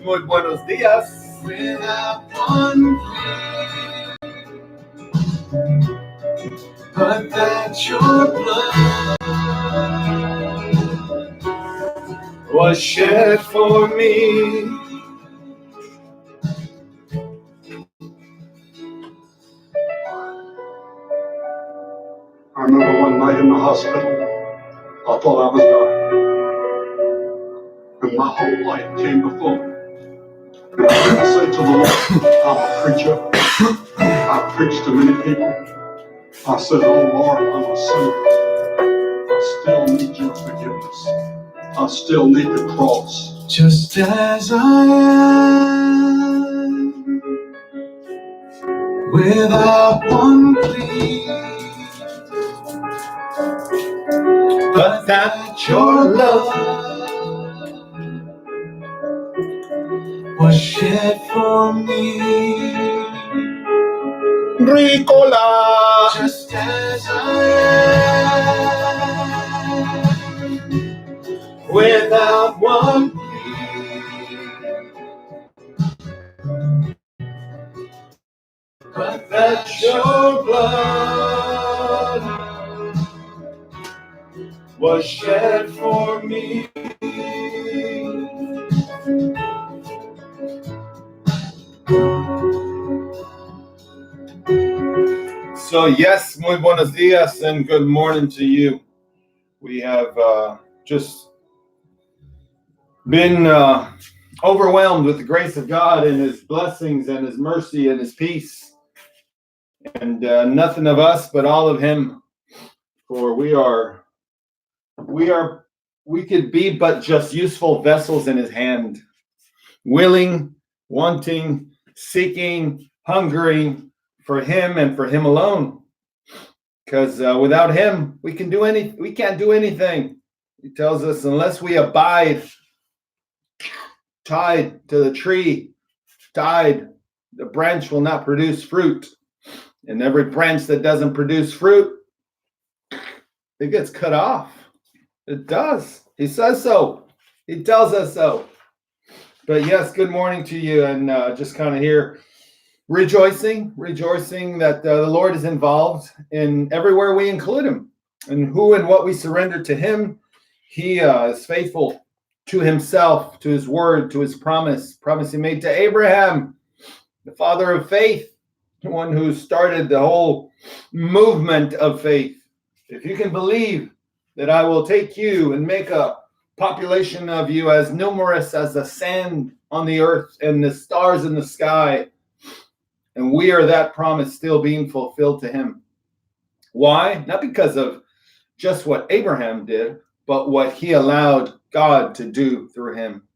muy buenos días. Without one plea, but that your blood Was shed for me. I remember one night in the hospital, I thought I was dying. And my whole life came before me. And I said to the Lord, I'm a preacher. I've preached to many people. I said, oh Lord, I'm a sinner. I still need your forgiveness. I still need the cross. just as I am, without one plea, But that your love was shed for me. Ricola. Just as I am, Without one but that your blood was shed for me. So yes, muy buenos dias and good morning to you. We have just been overwhelmed with the grace of God and His blessings and His mercy and His peace, and nothing of us but all of Him. For we could be but just useful vessels in His hand, willing, wanting, seeking, hungering for Him and for Him alone. Because without Him, we can't do anything. He tells us, unless we abide tied to the tree, the branch will not produce fruit. And every branch that doesn't produce fruit, it gets cut off. It does. He says so. He tells us so. But yes, good morning to you, and just kind of here rejoicing that the Lord is involved in everywhere we include Him, and who and what we surrender to Him. He is faithful to Himself, to His word, to His promise He made to Abraham, the father of faith, the one who started the whole movement of faith. If you can believe that I will take you and make a population of you as numerous as the sand on the earth and the stars in the sky, and we are that promise still being fulfilled to Him. Why? Not because of just what Abraham did, but what he allowed God to do through him.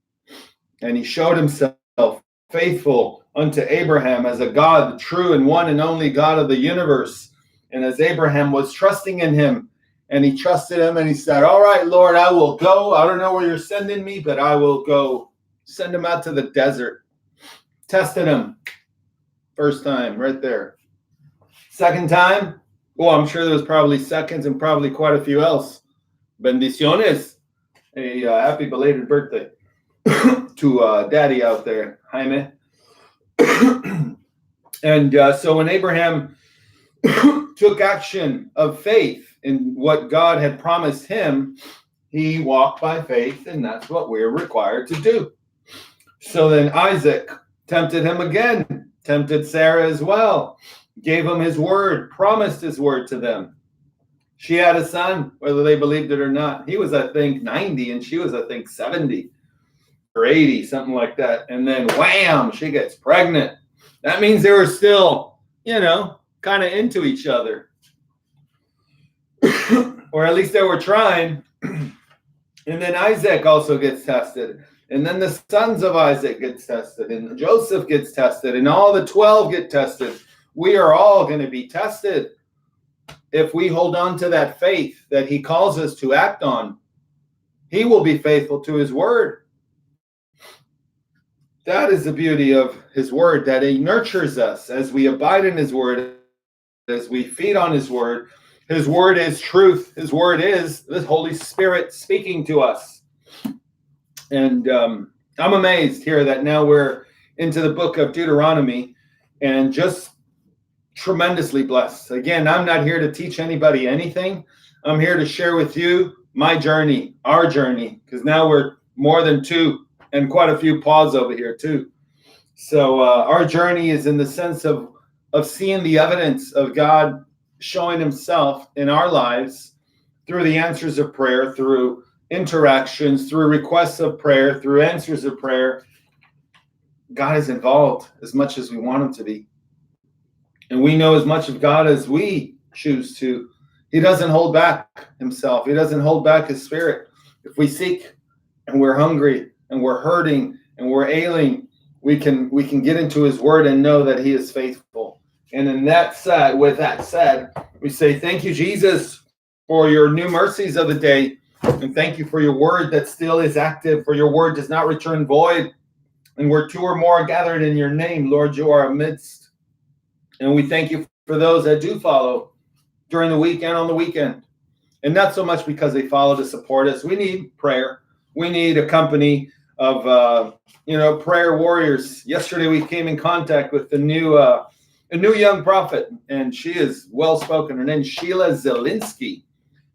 And He showed Himself faithful unto Abraham as a God, the true and one and only God of the universe. And as Abraham was trusting in Him, and he trusted Him, and he said, all right, Lord, I will go. I don't know where you're sending me, but I will go. Send him out to the desert. Tested him. First time, right there. Second time, I'm sure there was probably seconds and probably quite a few else. Bendiciones. A happy belated birthday to Daddy out there, Jaime. And so when Abraham took action of faith in what God had promised him, he walked by faith, and that's what we're required to do. So then Isaac tempted him again, tempted Sarah as well, gave him his word, promised his word to them. She had a son, whether they believed it or not. He was, I think, 90, and she was, I think, 70 or 80, something like that. And then, wham, she gets pregnant. That means they were still, kind of into each other. Or at least they were trying. And then Isaac also gets tested. And then the sons of Isaac gets tested. And Joseph gets tested. And all the 12 get tested. We are all going to be tested if we hold on to that faith that He calls us to act on. He will be faithful to His word. That is the beauty of His word, that He nurtures us as we abide in His word, as we feed on His word. His word is truth. His word is the Holy Spirit speaking to us. And I'm amazed here that now we're into the book of Deuteronomy and just tremendously blessed. Again, I'm not here to teach anybody anything. I'm here to share with you my journey, our journey, because now we're more than two and quite a few paws over here too. So our journey is in the sense of seeing the evidence of God showing himself in our lives through the answers of prayer, through interactions, through requests of prayer, through answers of prayer. God is involved as much as we want him to be. And we know as much of God as we choose to. He doesn't hold back himself. He doesn't hold back his spirit. If we seek and we're hungry and we're hurting and we're ailing, we can get into his word and know that he is faithful. And with that said, we say, thank you, Jesus, for your new mercies of the day. And thank you for your word that still is active, for your word does not return void. And where two or more are gathered in your name, Lord, you are amidst. And we thank you for those that do follow during the week and on the weekend. And not so much because they follow to support us. We need prayer. We need a company of prayer warriors. Yesterday we came in contact with a new young prophet, and she is well spoken. Her name is Sheila Zielinski.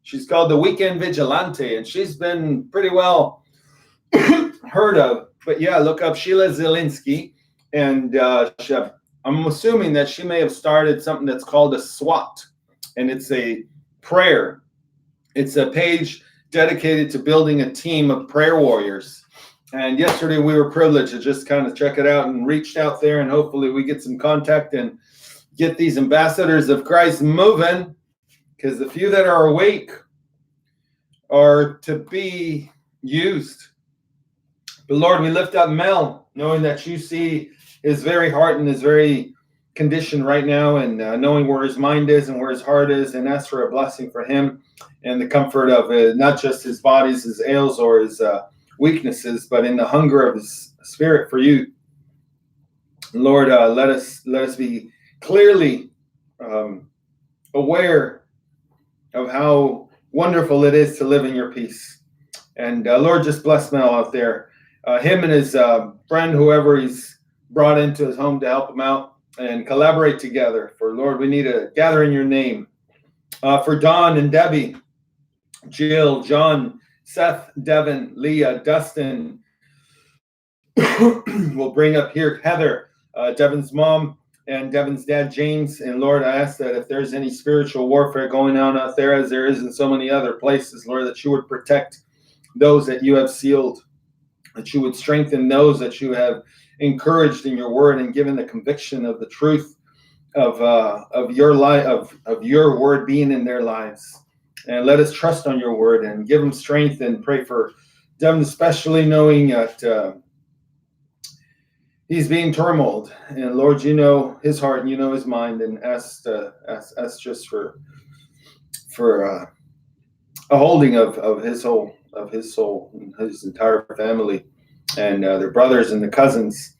She's called the Weekend Vigilante, and she's been pretty well heard of. But yeah, look up Sheila Zielinski, and I'm assuming that she may have started something that's called a SWAT, and it's a prayer. It's a page dedicated to building a team of prayer warriors. And yesterday we were privileged to just kind of check it out and reached out there, and hopefully we get some contact and get these ambassadors of Christ moving, because the few that are awake are to be used. But Lord, we lift up Mel, knowing that you see his very heart and his very condition right now, and knowing where his mind is and where his heart is, and ask for a blessing for him and the comfort of not just his bodies, his ails, or his weaknesses, but in the hunger of his spirit for you. Lord, let us be clearly aware of how wonderful it is to live in your peace. And Lord, just bless Mel out there. Him and his friend, whoever he's brought into his home to help him out, and collaborate together. For Lord, we need to gather in your name. For Don and Debbie, Jill, John, Seth, Devin, Leah, Dustin. We'll bring up here Heather, Devin's mom, and Devin's dad, James. And Lord, I ask that if there's any spiritual warfare going on out there, as there is in so many other places, Lord, that you would protect those that you have sealed, that you would strengthen those that you have encouraged in your word and given the conviction of the truth of your life, of your word being in their lives. And let us trust on your word and give them strength, and pray for Devin, especially knowing that he's being turmoiled. And Lord, you know his heart and you know his mind, and ask just for a holding of his soul and his entire family, and their brothers and the cousins.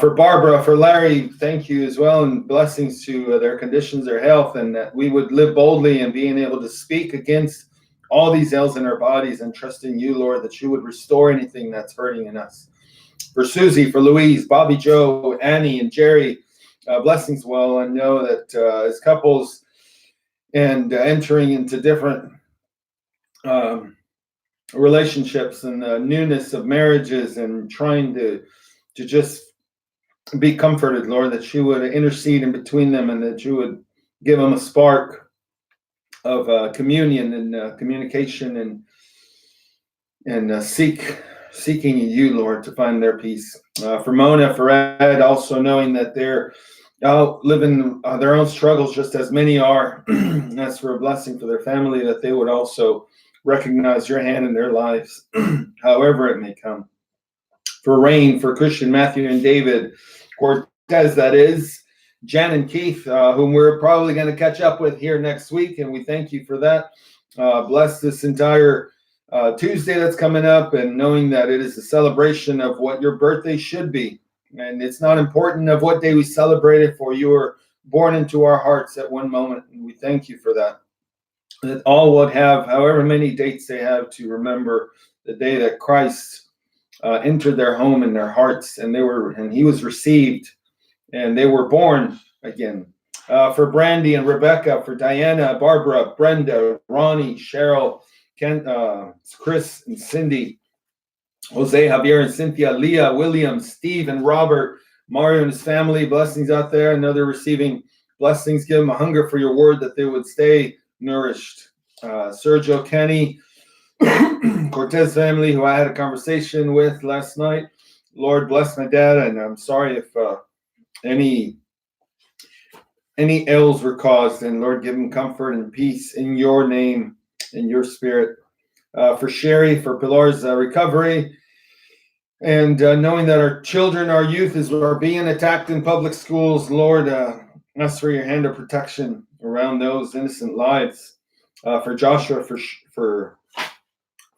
For Barbara, for Larry, thank you as well, and blessings to their conditions, their health, and that we would live boldly and being able to speak against all these ills in our bodies, and trusting you, Lord, that you would restore anything that's hurting in us. For Susie, for Louise, Bobby, Joe, Annie, and Jerry, blessings well, and know that as couples and entering into different relationships and the newness of marriages, and trying to just be comforted, Lord, that you would intercede in between them, and that you would give them a spark of communion and communication, and seeking you, Lord, to find their peace. For Mona, for Ed, also knowing that they're out living their own struggles just as many are. That's for a blessing for their family, that they would also recognize your hand in their lives, however it may come. For Rain, for Christian, Matthew, and David, Cortez, that is, Jen and Keith, whom we're probably going to catch up with here next week, and we thank you for that. Bless this entire Tuesday that's coming up, and knowing that it is a celebration of what your birthday should be. And it's not important of what day we celebrate it, for you were born into our hearts at one moment, and we thank you for that. That all would have, however many dates they have, to remember the day that Christ entered their home and their hearts, and he was received, and they were born again. For Brandy and Rebecca, for Diana, Barbara, Brenda, Ronnie, Cheryl, Ken, Chris and Cindy, Jose, Javier and Cynthia, Leah, William, Steve and Robert, Mario and his family, blessings out there. I know they're receiving blessings. Give them a hunger for your word that they would stay nourished. Sergio, Kenny, Cortez family, who I had a conversation with last night. Lord, bless my dad, and I'm sorry if any ills were caused, and Lord, give him comfort and peace in your name, in your spirit. For Sherry, for Pilar's recovery, and knowing that our children, our youth are being attacked in public schools, Lord, ask for your hand of protection around those innocent lives. For Joshua, for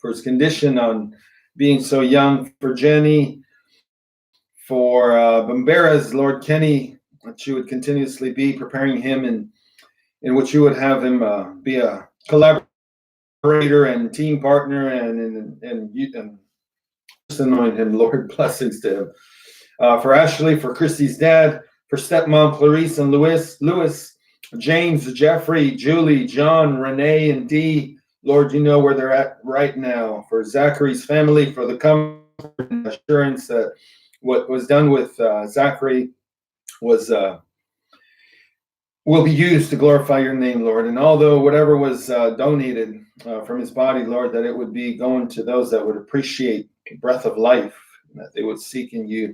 his condition on being so young. For Jenny, for Bamberas, Lord Kenny, that you would continuously be preparing him in which you would have him be a collaborator and team partner and just anoint him, Lord. Blessings to him. For Ashley, for Christy's dad, for stepmom Clarice and Lewis, James, Jeffrey, Julie, John, Renee, and Dee. Lord, you know where they're at right now. For Zachary's family, for the comfort and assurance that what was done with Zachary will be used to glorify your name, Lord. And although whatever was donated from his body, Lord, that it would be going to those that would appreciate the breath of life, and that they would seek in you.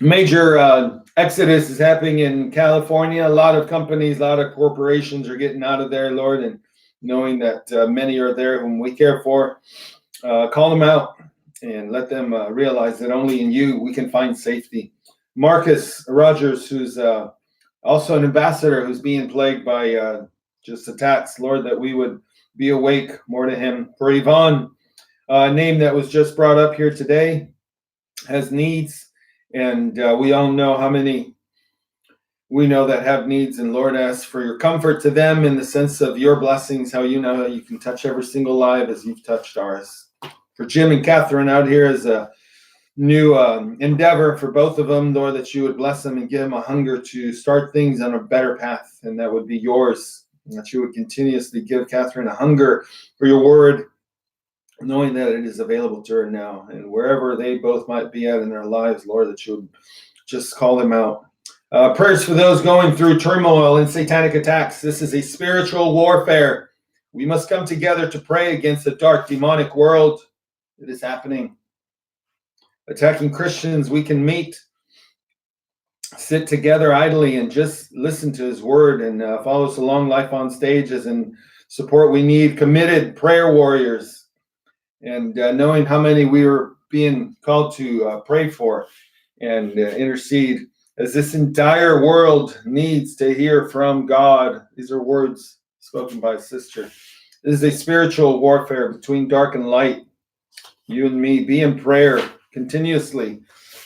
Major exodus is happening in California. A lot of companies, a lot of corporations are getting out of there, Lord, and knowing that many are there whom we care for, call them out and let them realize that only in you we can find safety. Marcus Rogers, who's also an ambassador who's being plagued by just attacks, Lord, that we would be awake more to him. For Yvonne, a name that was just brought up here today, has needs, and we all know how many we know that have needs, and Lord, ask for your comfort to them in the sense of your blessings, how you know how you can touch every single life as you've touched ours. For Jim and Catherine out here as a new endeavor for both of them, Lord, that you would bless them and give them a hunger to start things on a better path, and that would be yours, and that you would continuously give Catherine a hunger for your word, knowing that it is available to her now, and wherever they both might be at in their lives, Lord, that you would just call them out. Prayers for those going through turmoil and satanic attacks. This is a spiritual warfare. We must come together to pray against the dark demonic world that is happening. Attacking Christians, we can meet, sit together idly and just listen to his word and follow us along Life on Stages and support we need. Committed prayer warriors, and knowing how many we are being called to pray for and intercede, as this entire world needs to hear from God. These are words spoken by a sister. This is a spiritual warfare between dark and light. You and me, be in prayer continuously.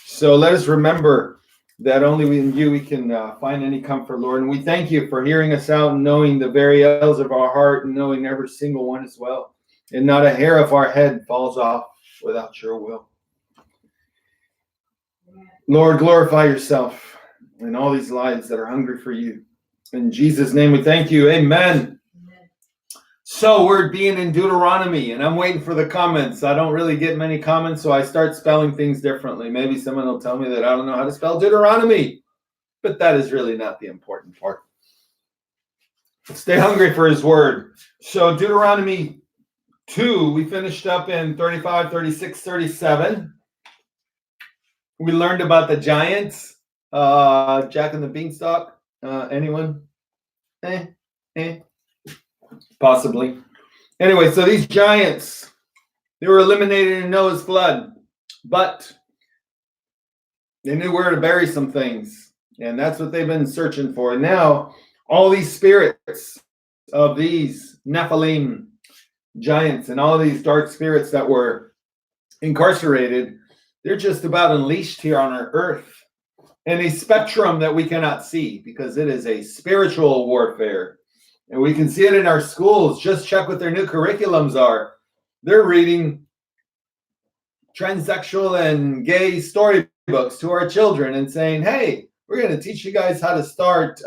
So let us remember that only in you we can find any comfort, Lord. And we thank you for hearing us out and knowing the very ells of our heart and knowing every single one as well. And not a hair of our head falls off without your will. Lord, glorify yourself in all these lives that are hungry for you. In Jesus' name we thank you. Amen. So we're being in Deuteronomy, and I'm waiting for the comments. I don't really get many comments, so I start spelling things differently. Maybe someone will tell me that I don't know how to spell Deuteronomy, but that is really not the important part. Stay hungry for his word. So Deuteronomy 2, we finished up in 35, 36, 37. We learned about the giants, Jack and the Beanstalk. Anyone? Possibly. Anyway, so these giants, they were eliminated in Noah's flood, but they knew where to bury some things, and that's what they've been searching for. And now, all these spirits of these Nephilim giants and all these dark spirits that were incarcerated, they're just about unleashed here on our earth in a spectrum that we cannot see, because it is a spiritual warfare. And we can see it in our schools. Just check what their new curriculums are. They're reading transsexual and gay storybooks to our children and saying, hey, we're going to teach you guys how to start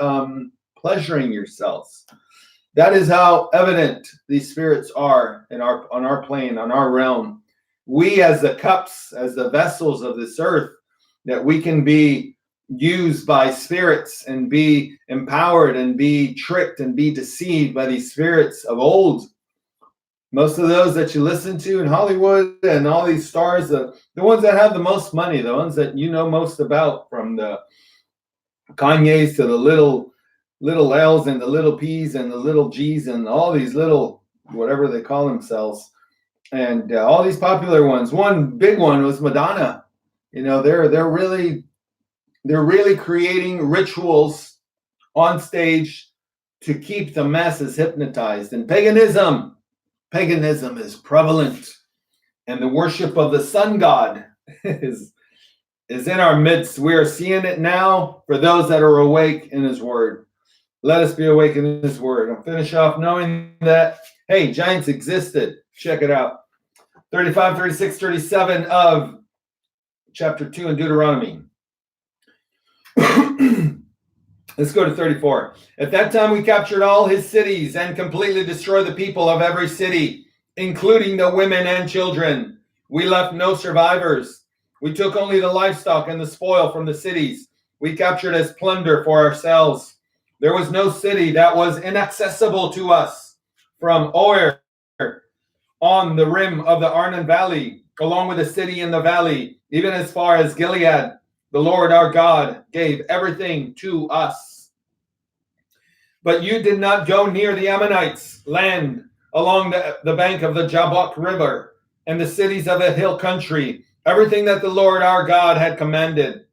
pleasuring yourselves. That is how evident these spirits are on our plane, on our realm. We as the cups, as the vessels of this earth, that we can be used by spirits and be empowered and be tricked and be deceived by these spirits of old. Most of those that you listen to in Hollywood and all these stars, the ones that have the most money, the ones that you know most about, from the Kanye's to the little L's and the little P's and the little G's and all these little, whatever they call themselves, and all these popular ones. One big one was Madonna. You know, they're really creating rituals on stage to keep the masses hypnotized. And paganism is prevalent, and the worship of the sun god is in our midst. We are seeing it now for those that are awake in his word. Let us be awake in his word. I'll finish off knowing that, hey, giants existed. Check it out. 35, 36, 37 of chapter 2 in Deuteronomy. Let's go to 34. At that time, we captured all his cities and completely destroyed the people of every city, including the women and children. We left no survivors. We took only the livestock and the spoil from the cities we captured as plunder for ourselves. There was no city that was inaccessible to us from Oer on the rim of the Arnon Valley, along with a city in the valley, even as far as Gilead. The Lord our God gave everything to us. But you did not go near the Ammonites' land along the bank of the Jabbok River and the cities of the hill country, everything that the Lord our God had commanded.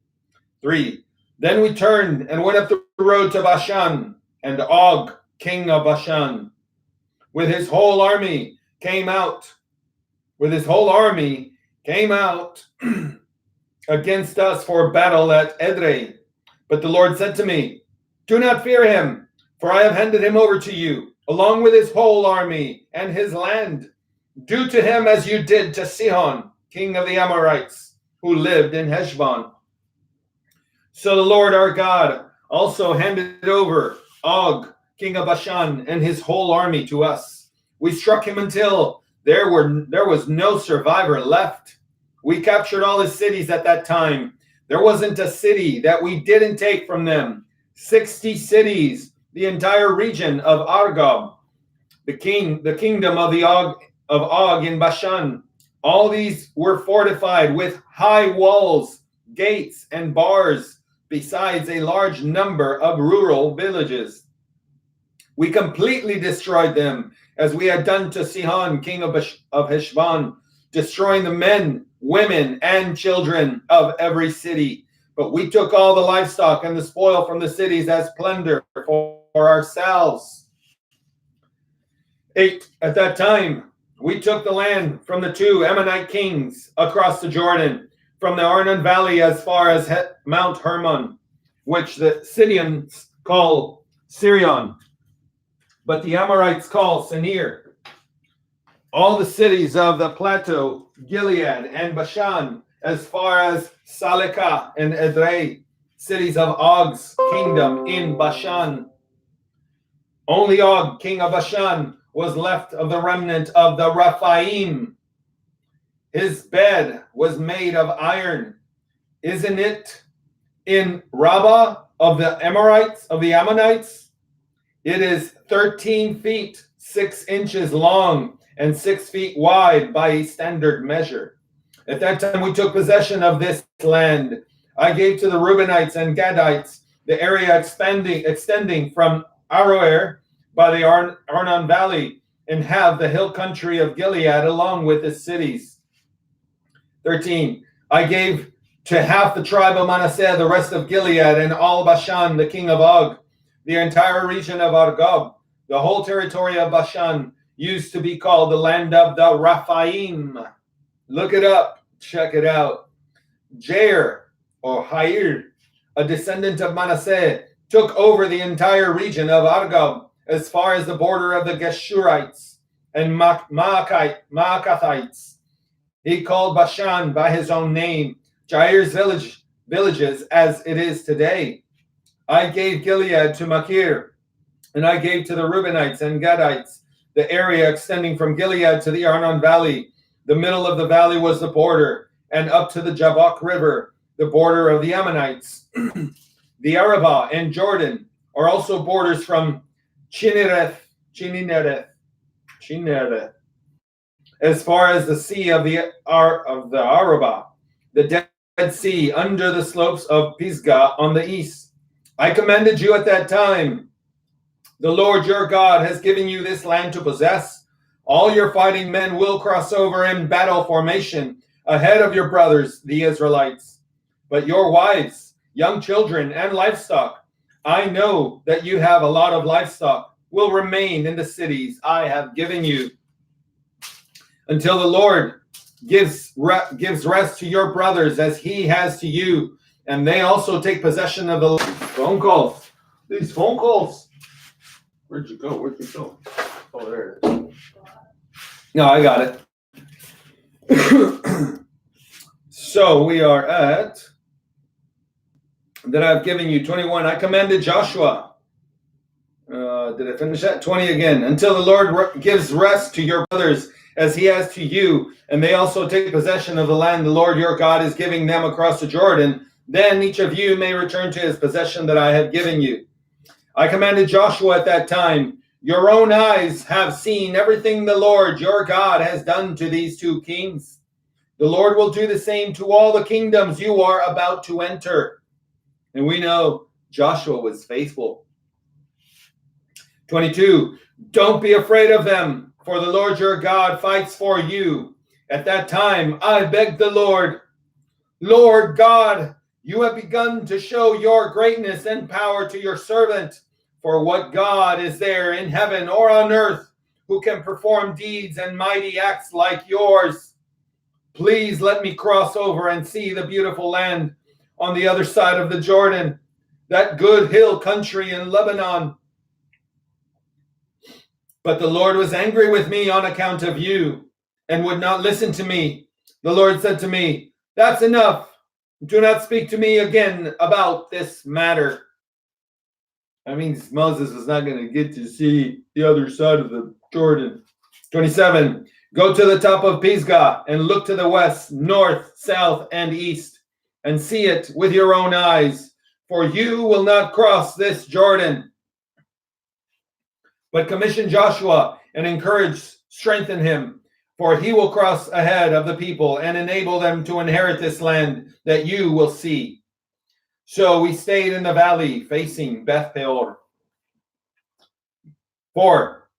3. Then we turned and went up the road to Bashan, and Og, king of Bashan, with his whole army came out against us for battle at Edrei. But the Lord said to me, do not fear him, for I have handed him over to you, along with his whole army and his land. Do to him as you did to Sihon, king of the Amorites, who lived in Heshbon. So the Lord our God also handed over Og, king of Bashan, and his whole army to us. We struck him until there was no survivor left. We captured all his cities at that time. There wasn't a city that we didn't take from them. 60 cities, the entire region of Argob, the kingdom of Og in Bashan. All these were fortified with high walls, gates, and bars, besides a large number of rural villages. We completely destroyed them, as we had done to Sihon, king of Heshbon, destroying the men, women, and children of every city. But we took all the livestock and the spoil from the cities as plunder for ourselves. 8. At that time, we took the land from the 2 Ammonite kings across the Jordan, from the Arnon Valley as far as Mount Hermon, which the Sidonians call Sirion, but the Amorites call Senir. All the cities of the plateau, Gilead and Bashan, as far as Salekah and Edrei, cities of Og's kingdom in Bashan. Only Og, king of Bashan, was left of the remnant of the Rephaim. His bed was made of iron. Isn't it in Rabbah of the Ammonites? It is 13 feet, 6 inches long, and 6 feet wide by a standard measure. At that time we took possession of this land. I gave to the Reubenites and Gadites the area extending from Aroer by the Arnon Valley, and have the hill country of Gilead along with its cities. 13. I gave to half the tribe of Manasseh the rest of Gilead and all Bashan, the king of Og, the entire region of Argob. The whole territory of Bashan used to be called the land of the Rephaim. Look it up. Check it out. Jair, or Jair, a descendant of Manasseh, took over the entire region of Argob as far as the border of the Geshurites and Maacathites. He called Bashan by his own name, Jair's villages as it is today. I gave Gilead to Machir, and I gave to the Reubenites and Gadites the area extending from Gilead to the Arnon Valley. The middle of the valley was the border, and up to the Jabbok River, the border of the Ammonites. The Arabah and Jordan are also borders from Chinnereth, as far as the sea of the Arabah, the Dead Sea under the slopes of Pisgah on the east. I commanded you at that time. The Lord your God has given you this land to possess. All your fighting men will cross over in battle formation ahead of your brothers, the Israelites. But your wives, young children, and livestock, I know that you have a lot of livestock, will remain in the cities I have given you until the Lord gives rest to your brothers as he has to you, and they also take possession of the phone calls. These phone calls. Where'd you go? Oh, there it is. No, I got it. So we are at that I've given you 21. I commanded Joshua. Did I finish that? 20 again. Until the Lord gives rest to your brothers as he has to you, and they also take possession of the land the Lord your God is giving them across the Jordan, then each of you may return to his possession that I have given you. I commanded Joshua at that time, your own eyes have seen everything the Lord your God has done to these two kings. The Lord will do the same to all the kingdoms you are about to enter. And we know Joshua was faithful. 22, don't be afraid of them, for the Lord your God fights for you. At that time, I begged the Lord, Lord God, you have begun to show your greatness and power to your servant. For what God is there in heaven or on earth who can perform deeds and mighty acts like yours? Please let me cross over and see the beautiful land on the other side of the Jordan, that good hill country in Lebanon. But the Lord was angry with me on account of you and would not listen to me. The Lord said to me, that's enough. Do not speak to me again about this matter. That means Moses was not going to get to see the other side of the Jordan. 27, go to the top of Pisgah and look to the west, north, south, and east, and see it with your own eyes, for you will not cross this Jordan. But commission Joshua and strengthen him, for he will cross ahead of the people and enable them to inherit this land that you will see. So we stayed in the valley facing Beth Peor. 4.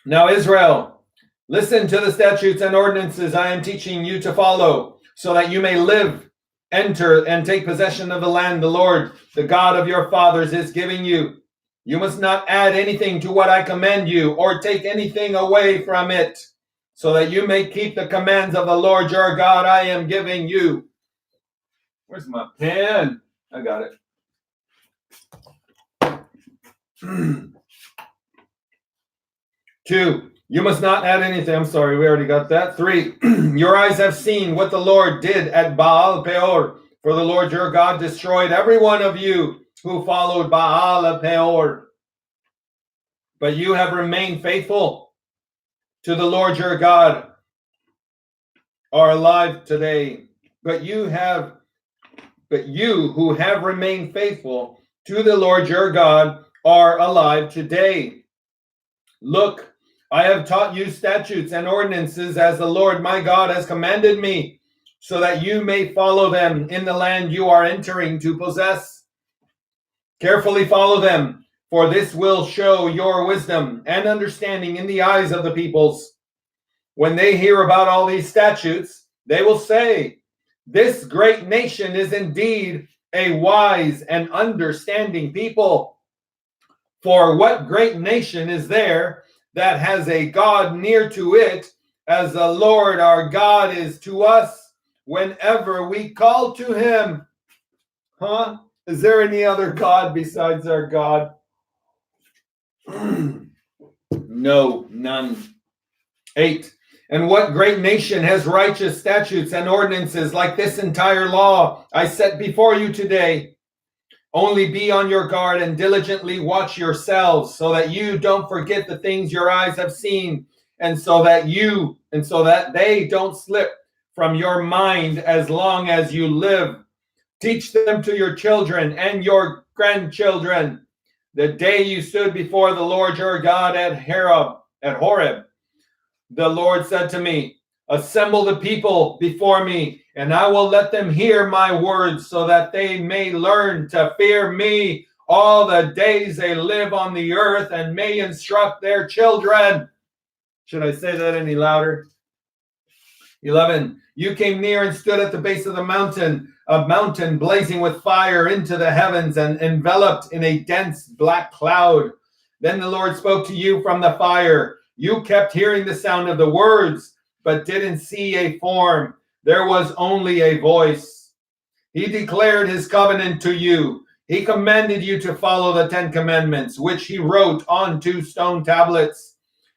Now Israel, listen to the statutes and ordinances I am teaching you to follow, so that you may live, enter, and take possession of the land the Lord, the God of your fathers, is giving you. You must not add anything to what I command you, or take anything away from it, so that you may keep the commands of the Lord your God I am giving you. Where's my pen? I got it. 2, you must not add anything. I'm sorry, we already got that. 3, your eyes have seen what the Lord did at Baal Peor, for the Lord your God destroyed every one of you who followed Baal Peor. But you have remained faithful to the Lord your God, are alive today. But you who have remained faithful to the Lord your God are alive today. Look, I have taught you statutes and ordinances as the Lord my God has commanded me, so that you may follow them in the land you are entering to possess. Carefully follow them, for this will show your wisdom and understanding in the eyes of the peoples. When they hear about all these statutes, they will say, this great nation is indeed a wise and understanding people. For what great nation is there that has a God near to it, as the Lord our God is to us whenever we call to him? Is there any other God besides our God? No, none. 8, And what great nation has righteous statutes and ordinances like this entire law I set before you today? Only be on your guard and diligently watch yourselves, so that you don't forget the things your eyes have seen, and so that they don't slip from your mind as long as you live. Teach them to your children and your grandchildren. The day you stood before the Lord your God at Horeb, the Lord said to me, assemble the people before me, and I will let them hear my words, so that they may learn to fear me all the days they live on the earth, and may instruct their children. Should I say that any louder? 11. You came near and stood at the base of the mountain, a mountain blazing with fire into the heavens and enveloped in a dense black cloud. Then the Lord spoke to you from the fire. You kept hearing the sound of the words, but didn't see a form. There was only a voice. He declared his covenant to you. He commanded you to follow the 10 commandments, which he wrote on 2 stone tablets.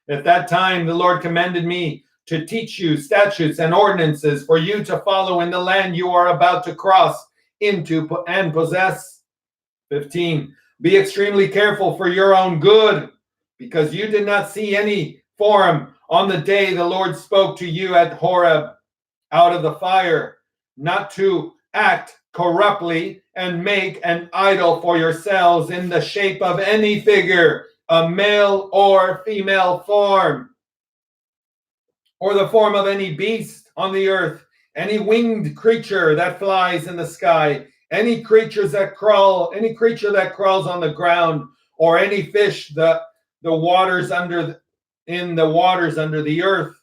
At that time, the Lord commanded me to teach you statutes and ordinances for you to follow in the land you are about to cross into and possess. 15. Be extremely careful for your own good, because you did not see any form on the day the Lord spoke to you at Horeb out of the fire, not to act corruptly and make an idol for yourselves in the shape of any figure, a male or female form, or the form of any beast on the earth, any winged creature that flies in the sky, any creature that crawls on the ground, or any fish in the waters under the earth.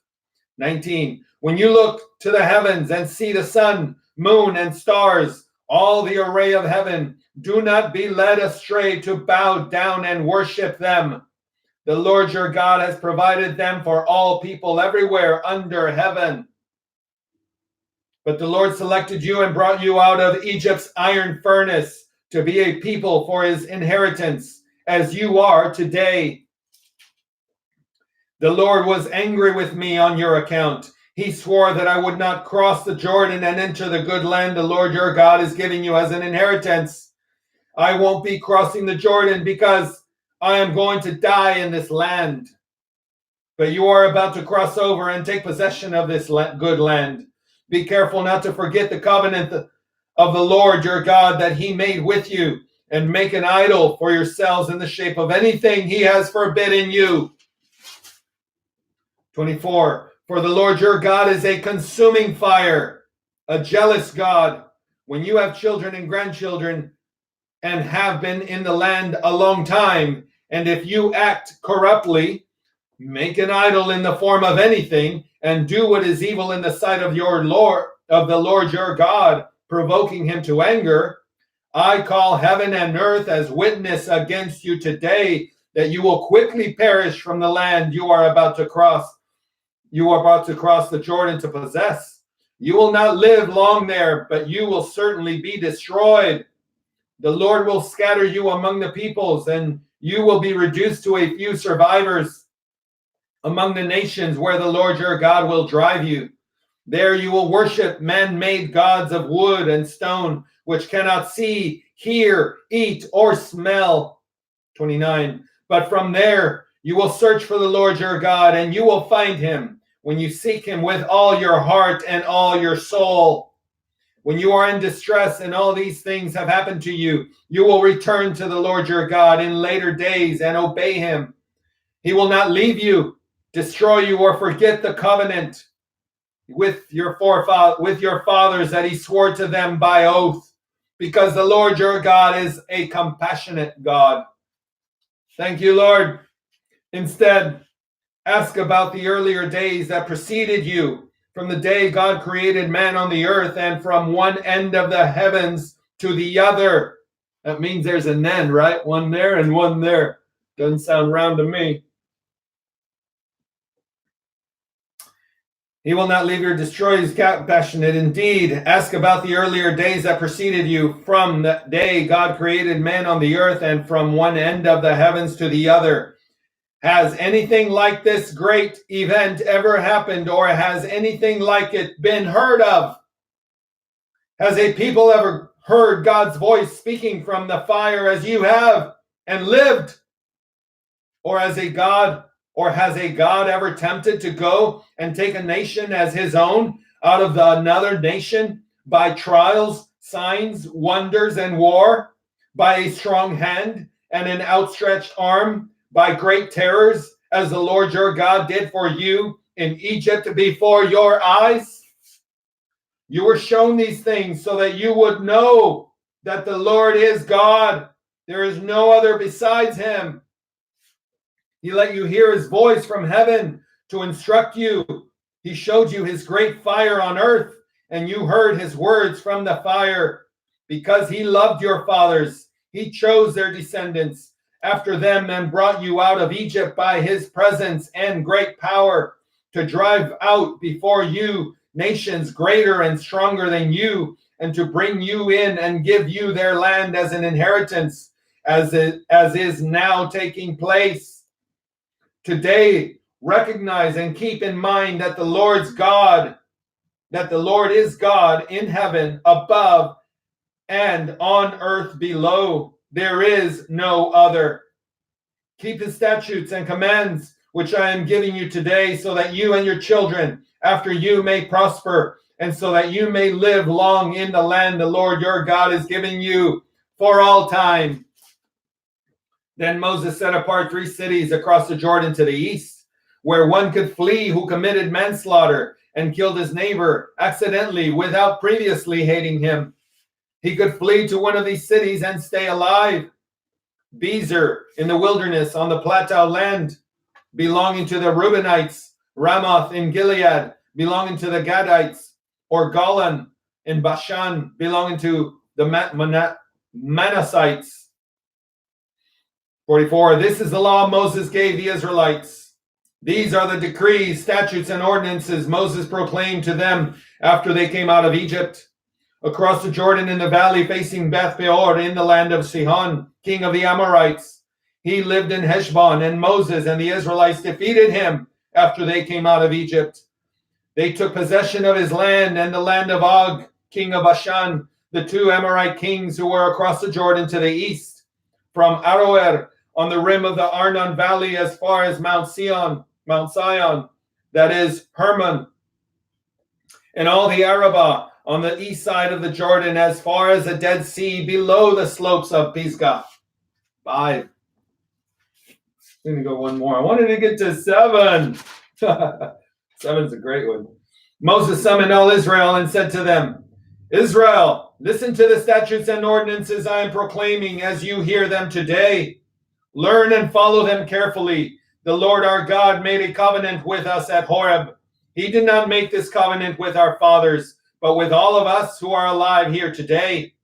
19. When you look to the heavens and see the sun, moon, and stars, all the array of heaven, do not be led astray to bow down and worship them. The Lord your God has provided them for all people everywhere under heaven. But the Lord selected you and brought you out of Egypt's iron furnace to be a people for his inheritance, as you are today. The Lord was angry with me on your account. He swore that I would not cross the Jordan and enter the good land the Lord your God is giving you as an inheritance. I won't be crossing the Jordan because I am going to die in this land. But you are about to cross over and take possession of this good land. Be careful not to forget the covenant of the Lord your God that he made with you, and make an idol for yourselves in the shape of anything he has forbidden you. 24. For the Lord your God is a consuming fire, a jealous God. When you have children and grandchildren and have been in the land a long time, and if you act corruptly, make an idol in the form of anything, and do what is evil in the sight of the Lord your God, provoking him to anger, I call heaven and earth as witness against you today, that you will quickly perish from the land you are about to cross. You are about to cross the Jordan to possess. You will not live long there, but you will certainly be destroyed. The Lord will scatter you among the peoples, and you will be reduced to a few survivors among the nations where the Lord your God will drive you. There you will worship man-made gods of wood and stone, which cannot see, hear, eat, or smell. 29. But from there you will search for the Lord your God, and you will find him when you seek him with all your heart and all your soul. When you are in distress and all these things have happened to you, you will return to the Lord your God in later days and obey him. He will not leave you, destroy you, or forget the covenant with your fathers that he swore to them by oath, because the Lord your God is a compassionate God. Thank you, Lord. Instead, ask about the earlier days that preceded you, from the day God created man on the earth, and from one end of the heavens to the other. That means there's an end, right? One there and one there. Doesn't sound round to me. He will not leave you or destroy his compassionate. Indeed, ask about the earlier days that preceded you, from the day God created man on the earth, and from one end of the heavens to the other. Has anything like this great event ever happened, or has anything like it been heard of? Has a people ever heard God's voice speaking from the fire as you have and lived? Or has a God ever tempted to go and take a nation as his own out of another nation by trials, signs, wonders, and war, by a strong hand and an outstretched arm, by great terrors, as the Lord your God did for you in Egypt before your eyes? You were shown these things so that you would know that the Lord is God. There is no other besides him. He let you hear his voice from heaven to instruct you. He showed you his great fire on earth, and you heard his words from the fire. Because he loved your fathers, he chose their descendants after them and brought you out of Egypt by his presence and great power, to drive out before you nations greater and stronger than you, and to bring you in and give you their land as an inheritance, as is now taking place. Today, recognize and keep in mind that the Lord is God in heaven above and on earth below. There is no other. Keep the statutes and commands which I am giving you today, so that you and your children after you may prosper, and so that you may live long in the land the Lord your God is giving you for all time. Then Moses set apart 3 cities across the Jordan to the east, where one could flee who committed manslaughter and killed his neighbor accidentally without previously hating him. He could flee to one of these cities and stay alive. Bezer in the wilderness on the plateau land, belonging to the Reubenites. Ramoth in Gilead, belonging to the Gadites. Or Golan in Bashan, belonging to the Manassites. 44. This is the law Moses gave the Israelites. These are the decrees, statutes, and ordinances Moses proclaimed to them after they came out of Egypt. Across the Jordan in the valley facing Beth Peor in the land of Sihon, king of the Amorites. He lived in Heshbon, and Moses and the Israelites defeated him after they came out of Egypt. They took possession of his land and the land of Og, king of Bashan, the 2 Amorite kings who were across the Jordan to the east, from Aroer on the rim of the Arnon Valley as far as Mount Sion, that is Hermon, and all the Arabah on the east side of the Jordan as far as the Dead Sea below the slopes of Pisgah. 5. I'm going to go one more. I wanted to get to 7. 7's a great one. Moses summoned all Israel and said to them, Israel, listen to the statutes and ordinances I am proclaiming as you hear them today. Learn and follow them carefully. The Lord our God made a covenant with us at Horeb. He did not make this covenant with our fathers, but with all of us who are alive here today.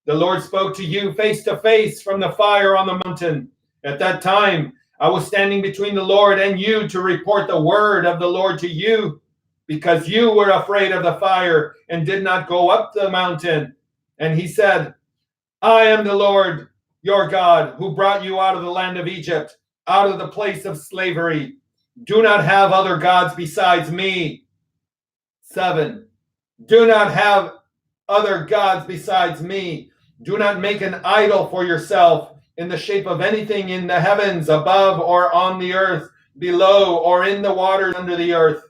The Lord spoke to you face to face from the fire on the mountain. At that time, I was standing between the Lord and you to report the word of the Lord to you, because you were afraid of the fire and did not go up the mountain. And he said, I am the Lord your God, who brought you out of the land of Egypt, out of the place of slavery. Do not have other gods besides me. 7. Do not have other gods besides me. Do not make an idol for yourself in the shape of anything in the heavens above or on the earth below or in the waters under the earth.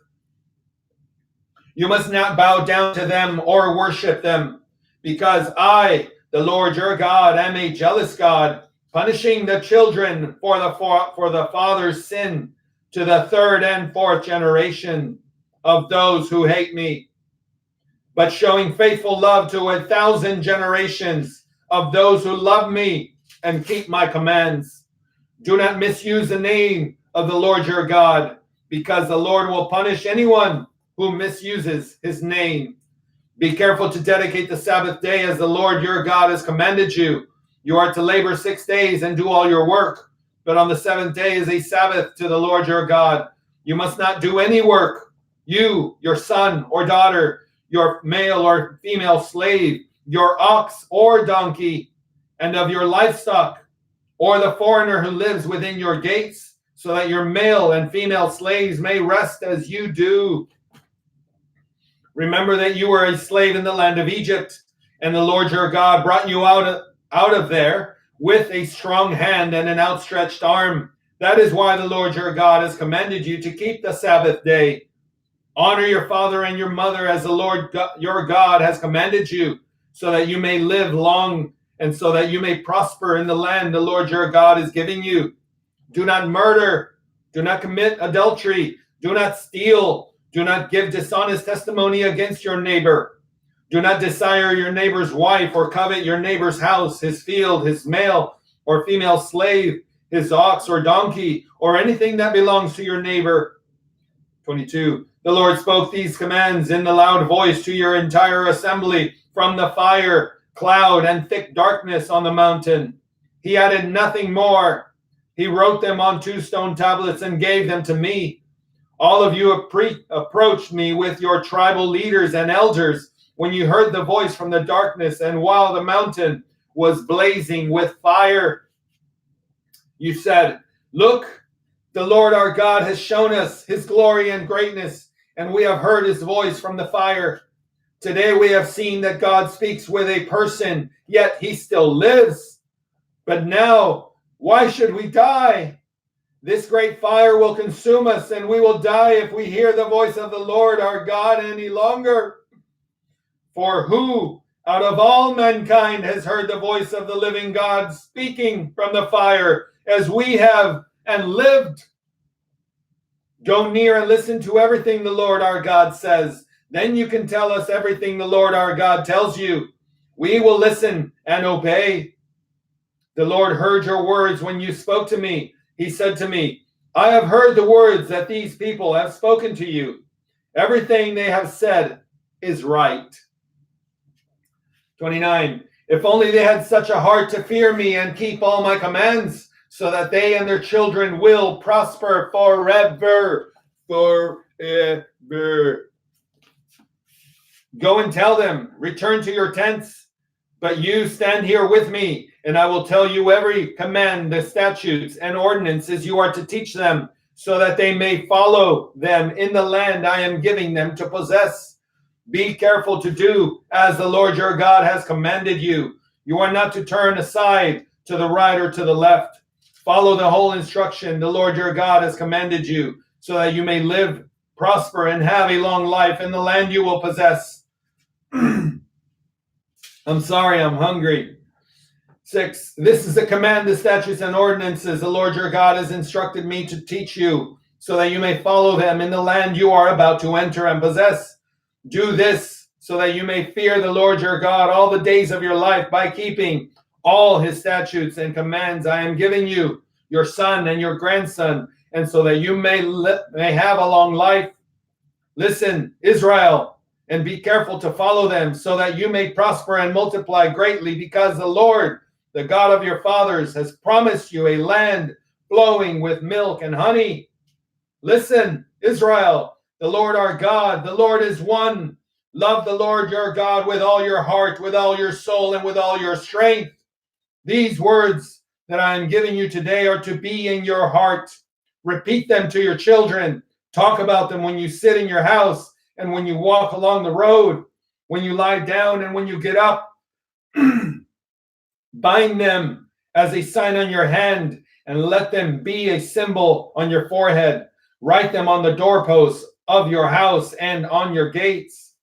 You must not bow down to them or worship them, because I, the Lord your God, am a jealous God, punishing the children for the father's sin to the 3rd and 4th generation of those who hate me, but showing faithful love to 1,000 generations of those who love me and keep my commands. Do not misuse the name of the Lord your God, because the Lord will punish anyone who misuses his name. Be careful to dedicate the Sabbath day as the Lord your God has commanded you. You are to labor 6 days and do all your work, but on the 7th day is a Sabbath to the Lord your God. You must not do any work. You, your son or daughter, your male or female slave, your ox or donkey, and of your livestock, or the foreigner who lives within your gates, so that your male and female slaves may rest as you do. Remember that you were a slave in the land of Egypt, and the Lord your God brought you out of there with a strong hand and an outstretched arm. That is why the Lord your God has commanded you to keep the Sabbath day. Honor your father and your mother as the Lord your God has commanded you, so that you may live long and so that you may prosper in the land the Lord your God is giving you. Do not murder. Do not commit adultery. Do not steal. Do not give dishonest testimony against your neighbor. Do not desire your neighbor's wife or covet your neighbor's house, his field, his male or female slave, his ox or donkey, or anything that belongs to your neighbor. 22. The Lord spoke these commands in the loud voice to your entire assembly from the fire, cloud, and thick darkness on the mountain. He added nothing more. He wrote them on 2 stone tablets and gave them to me. All of you approached me with your tribal leaders and elders when you heard the voice from the darkness, and while the mountain was blazing with fire. You said, "Look, the Lord our God has shown us his glory and greatness, and we have heard his voice from the fire. Today we have seen that God speaks with a person, yet he still lives. But now, why should we die? This great fire will consume us, and we will die if we hear the voice of the Lord our God any longer. For who out of all mankind has heard the voice of the living God speaking from the fire as we have and lived? Go near and listen to everything the Lord our God says. Then you can tell us everything the Lord our God tells you. We will listen and obey." The Lord heard your words when you spoke to me. He said to me, "I have heard the words that these people have spoken to you. Everything they have said is right." 29. If only they had such a heart to fear me and keep all my commands, so that they and their children will prosper forever. Forever. Go and tell them, return to your tents, but you stand here with me, and I will tell you every command, the statutes and ordinances you are to teach them, so that they may follow them in the land I am giving them to possess. Be careful to do as the Lord your God has commanded you. You are not to turn aside to the right or to the left. Follow the whole instruction the Lord your God has commanded you, so that you may live, prosper, and have a long life in the land you will possess. I'm sorry, I'm hungry. 6. This is the command, the statutes, and ordinances the Lord your God has instructed me to teach you, so that you may follow them in the land you are about to enter and possess. Do this so that you may fear the Lord your God all the days of your life by keeping all his statutes and commands I am giving you, your son and your grandson, and so that you may have a long life. Listen, Israel, and be careful to follow them, so that you may prosper and multiply greatly, because the Lord, the God of your fathers, has promised you a land flowing with milk and honey. Listen, Israel, the Lord our God, the Lord is one. Love the Lord your God with all your heart, with all your soul, and with all your strength. These words that I am giving you today are to be in your heart. Repeat them to your children. Talk about them when you sit in your house and when you walk along the road, when you lie down and when you get up. Bind them as a sign on your hand, and let them be a symbol on your forehead. Write them on the doorposts of your house and on your gates.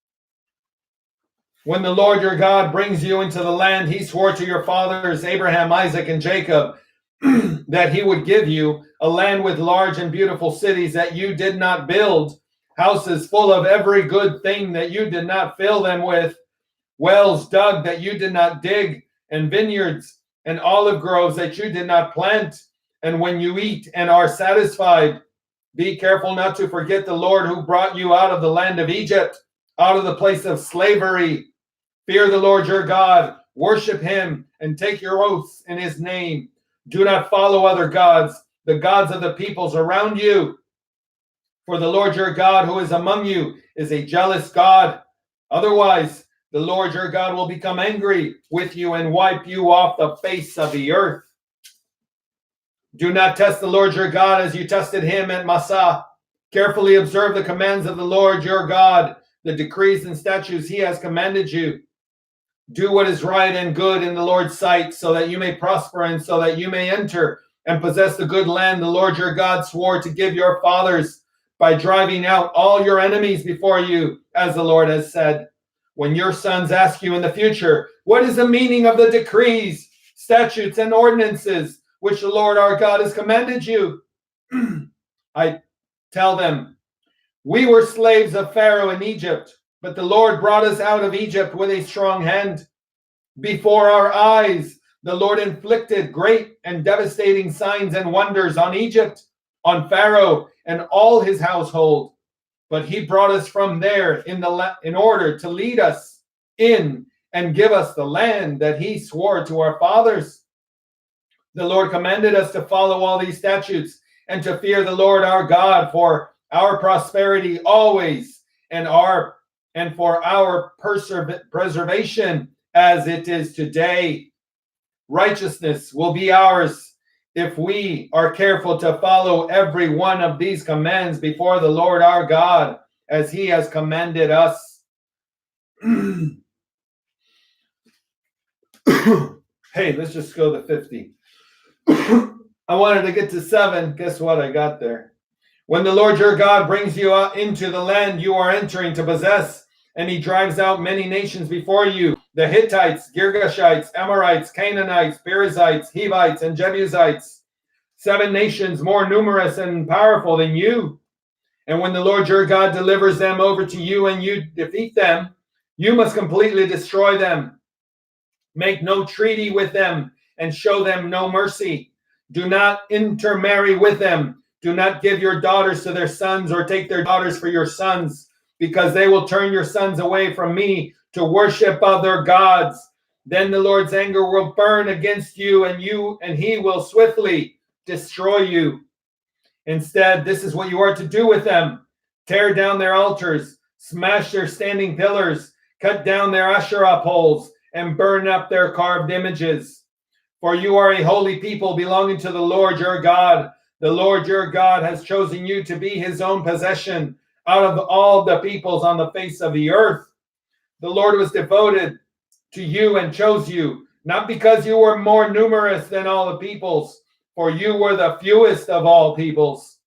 When the Lord your God brings you into the land he swore to your fathers, Abraham, Isaac, and Jacob, that he would give you, a land with large and beautiful cities that you did not build, houses full of every good thing that you did not fill them with, wells dug that you did not dig, and vineyards and olive groves that you did not plant. And when you eat and are satisfied, be careful not to forget the Lord who brought you out of the land of Egypt, out of the place of slavery. Fear the Lord your God, worship him, and take your oaths in his name. Do not follow other gods, the gods of the peoples around you. For the Lord your God who is among you is a jealous God. Otherwise, the Lord your God will become angry with you and wipe you off the face of the earth. Do not test the Lord your God as you tested him at Massah. Carefully observe the commands of the Lord your God, the decrees and statutes he has commanded you. Do what is right and good in the Lord's sight, so that you may prosper and so that you may enter and possess the good land the Lord your God swore to give your fathers by driving out all your enemies before you, as the Lord has said. When your sons ask you in the future, what is the meaning of the decrees, statutes, and ordinances which the Lord our God has commanded you? I tell them, we were slaves of Pharaoh in Egypt, but the Lord brought us out of Egypt with a strong hand. Before our eyes, the Lord inflicted great and devastating signs and wonders on Egypt, on Pharaoh and all his household. But he brought us from there in order to lead us in and give us the land that he swore to our fathers. The Lord commanded us to follow all these statutes and to fear the Lord our God for our prosperity always and for our preservation as it is today. Righteousness will be ours if we are careful to follow every one of these commands before the Lord our God, as he has commanded us. Hey, let's just go to 50. I wanted to get to 7. Guess what? I got there. When the Lord your God brings you out into the land you are entering to possess, and he drives out many nations before you, the Hittites, Girgashites, Amorites, Canaanites, Perizzites, Hivites, and Jebusites, 7 nations more numerous and powerful than you. And when the Lord your God delivers them over to you and you defeat them, you must completely destroy them. Make no treaty with them and show them no mercy. Do not intermarry with them. Do not give your daughters to their sons or take their daughters for your sons, because they will turn your sons away from me to worship other gods. Then the Lord's anger will burn against you, and he will swiftly destroy you. Instead, this is what you are to do with them. Tear down their altars, smash their standing pillars, cut down their Asherah poles, and burn up their carved images. For you are a holy people belonging to the Lord your God. The Lord your God has chosen you to be his own possession out of all the peoples on the face of the earth. The Lord was devoted to you and chose you, not because you were more numerous than all the peoples, for you were the fewest of all peoples,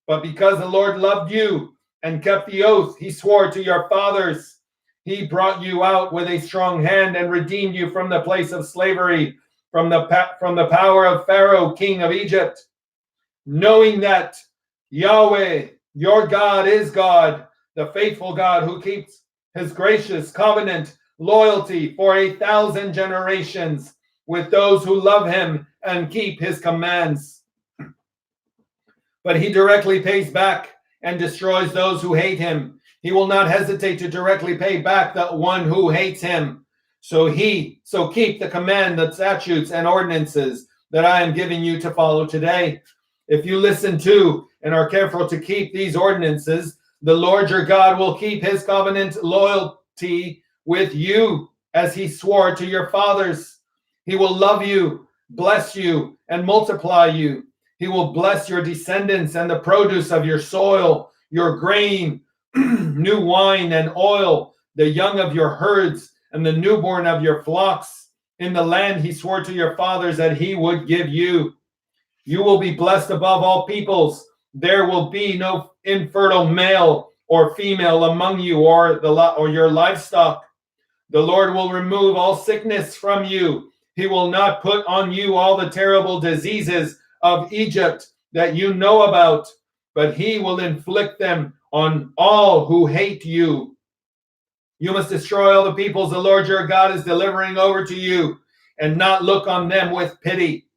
but because the Lord loved you and kept the oath he swore to your fathers. He brought you out with a strong hand and redeemed you from the place of slavery, from the power of Pharaoh, king of Egypt. Knowing that Yahweh, your God, is God, the faithful God who keeps his gracious covenant loyalty for 1,000 generations with those who love him and keep his commands. But he directly pays back and destroys those who hate him. He will not hesitate to directly pay back the one who hates him. So keep the command, the statutes and ordinances that I am giving you to follow today. If you listen to and are careful to keep these ordinances, the Lord your God will keep his covenant loyalty with you as he swore to your fathers. He will love you, bless you, and multiply you. He will bless your descendants and the produce of your soil, your grain, new wine and oil, the young of your herds, and the newborn of your flocks, in the land he swore to your fathers that he would give you. You will be blessed above all peoples. There will be no infertile male or female among you or your livestock. The Lord will remove all sickness from you. He will not put on you all the terrible diseases of Egypt that you know about, but he will inflict them on all who hate you. You must destroy all the peoples the Lord your God is delivering over to you, and not look on them with pity.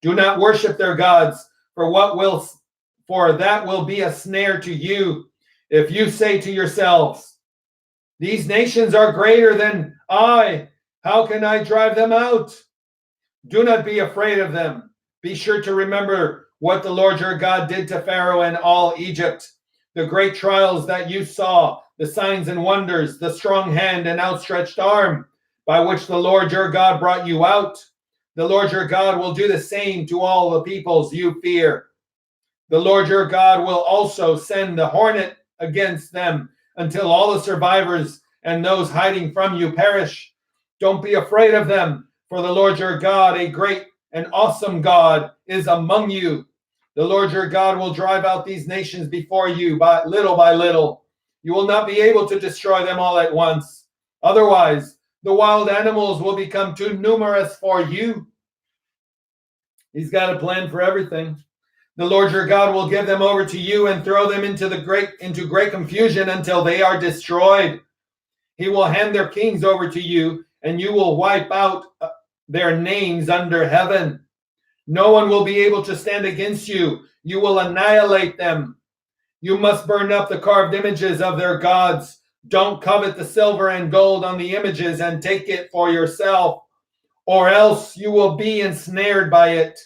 Do not worship their gods, for that will be a snare to you. If you say to yourselves, these nations are greater than I, how can I drive them out? Do not be afraid of them. Be sure to remember what the Lord your God did to Pharaoh and all Egypt, the great trials that you saw, the signs and wonders, the strong hand and outstretched arm by which the Lord your God brought you out. The Lord your God will do the same to all the peoples you fear. The Lord your God will also send the hornet against them until all the survivors and those hiding from you perish. Don't be afraid of them, for the Lord your God, a great and awesome God, is among you. The Lord your God will drive out these nations before you by little. You will not be able to destroy them all at once. Otherwise, the wild animals will become too numerous for you. He's got a plan for everything. The Lord your God will give them over to you and throw them into great confusion until they are destroyed. He will hand their kings over to you, and you will wipe out their names under heaven. No one will be able to stand against you. You will annihilate them. You must burn up the carved images of their gods. Don't covet the silver and gold on the images and take it for yourself, or else you will be ensnared by it.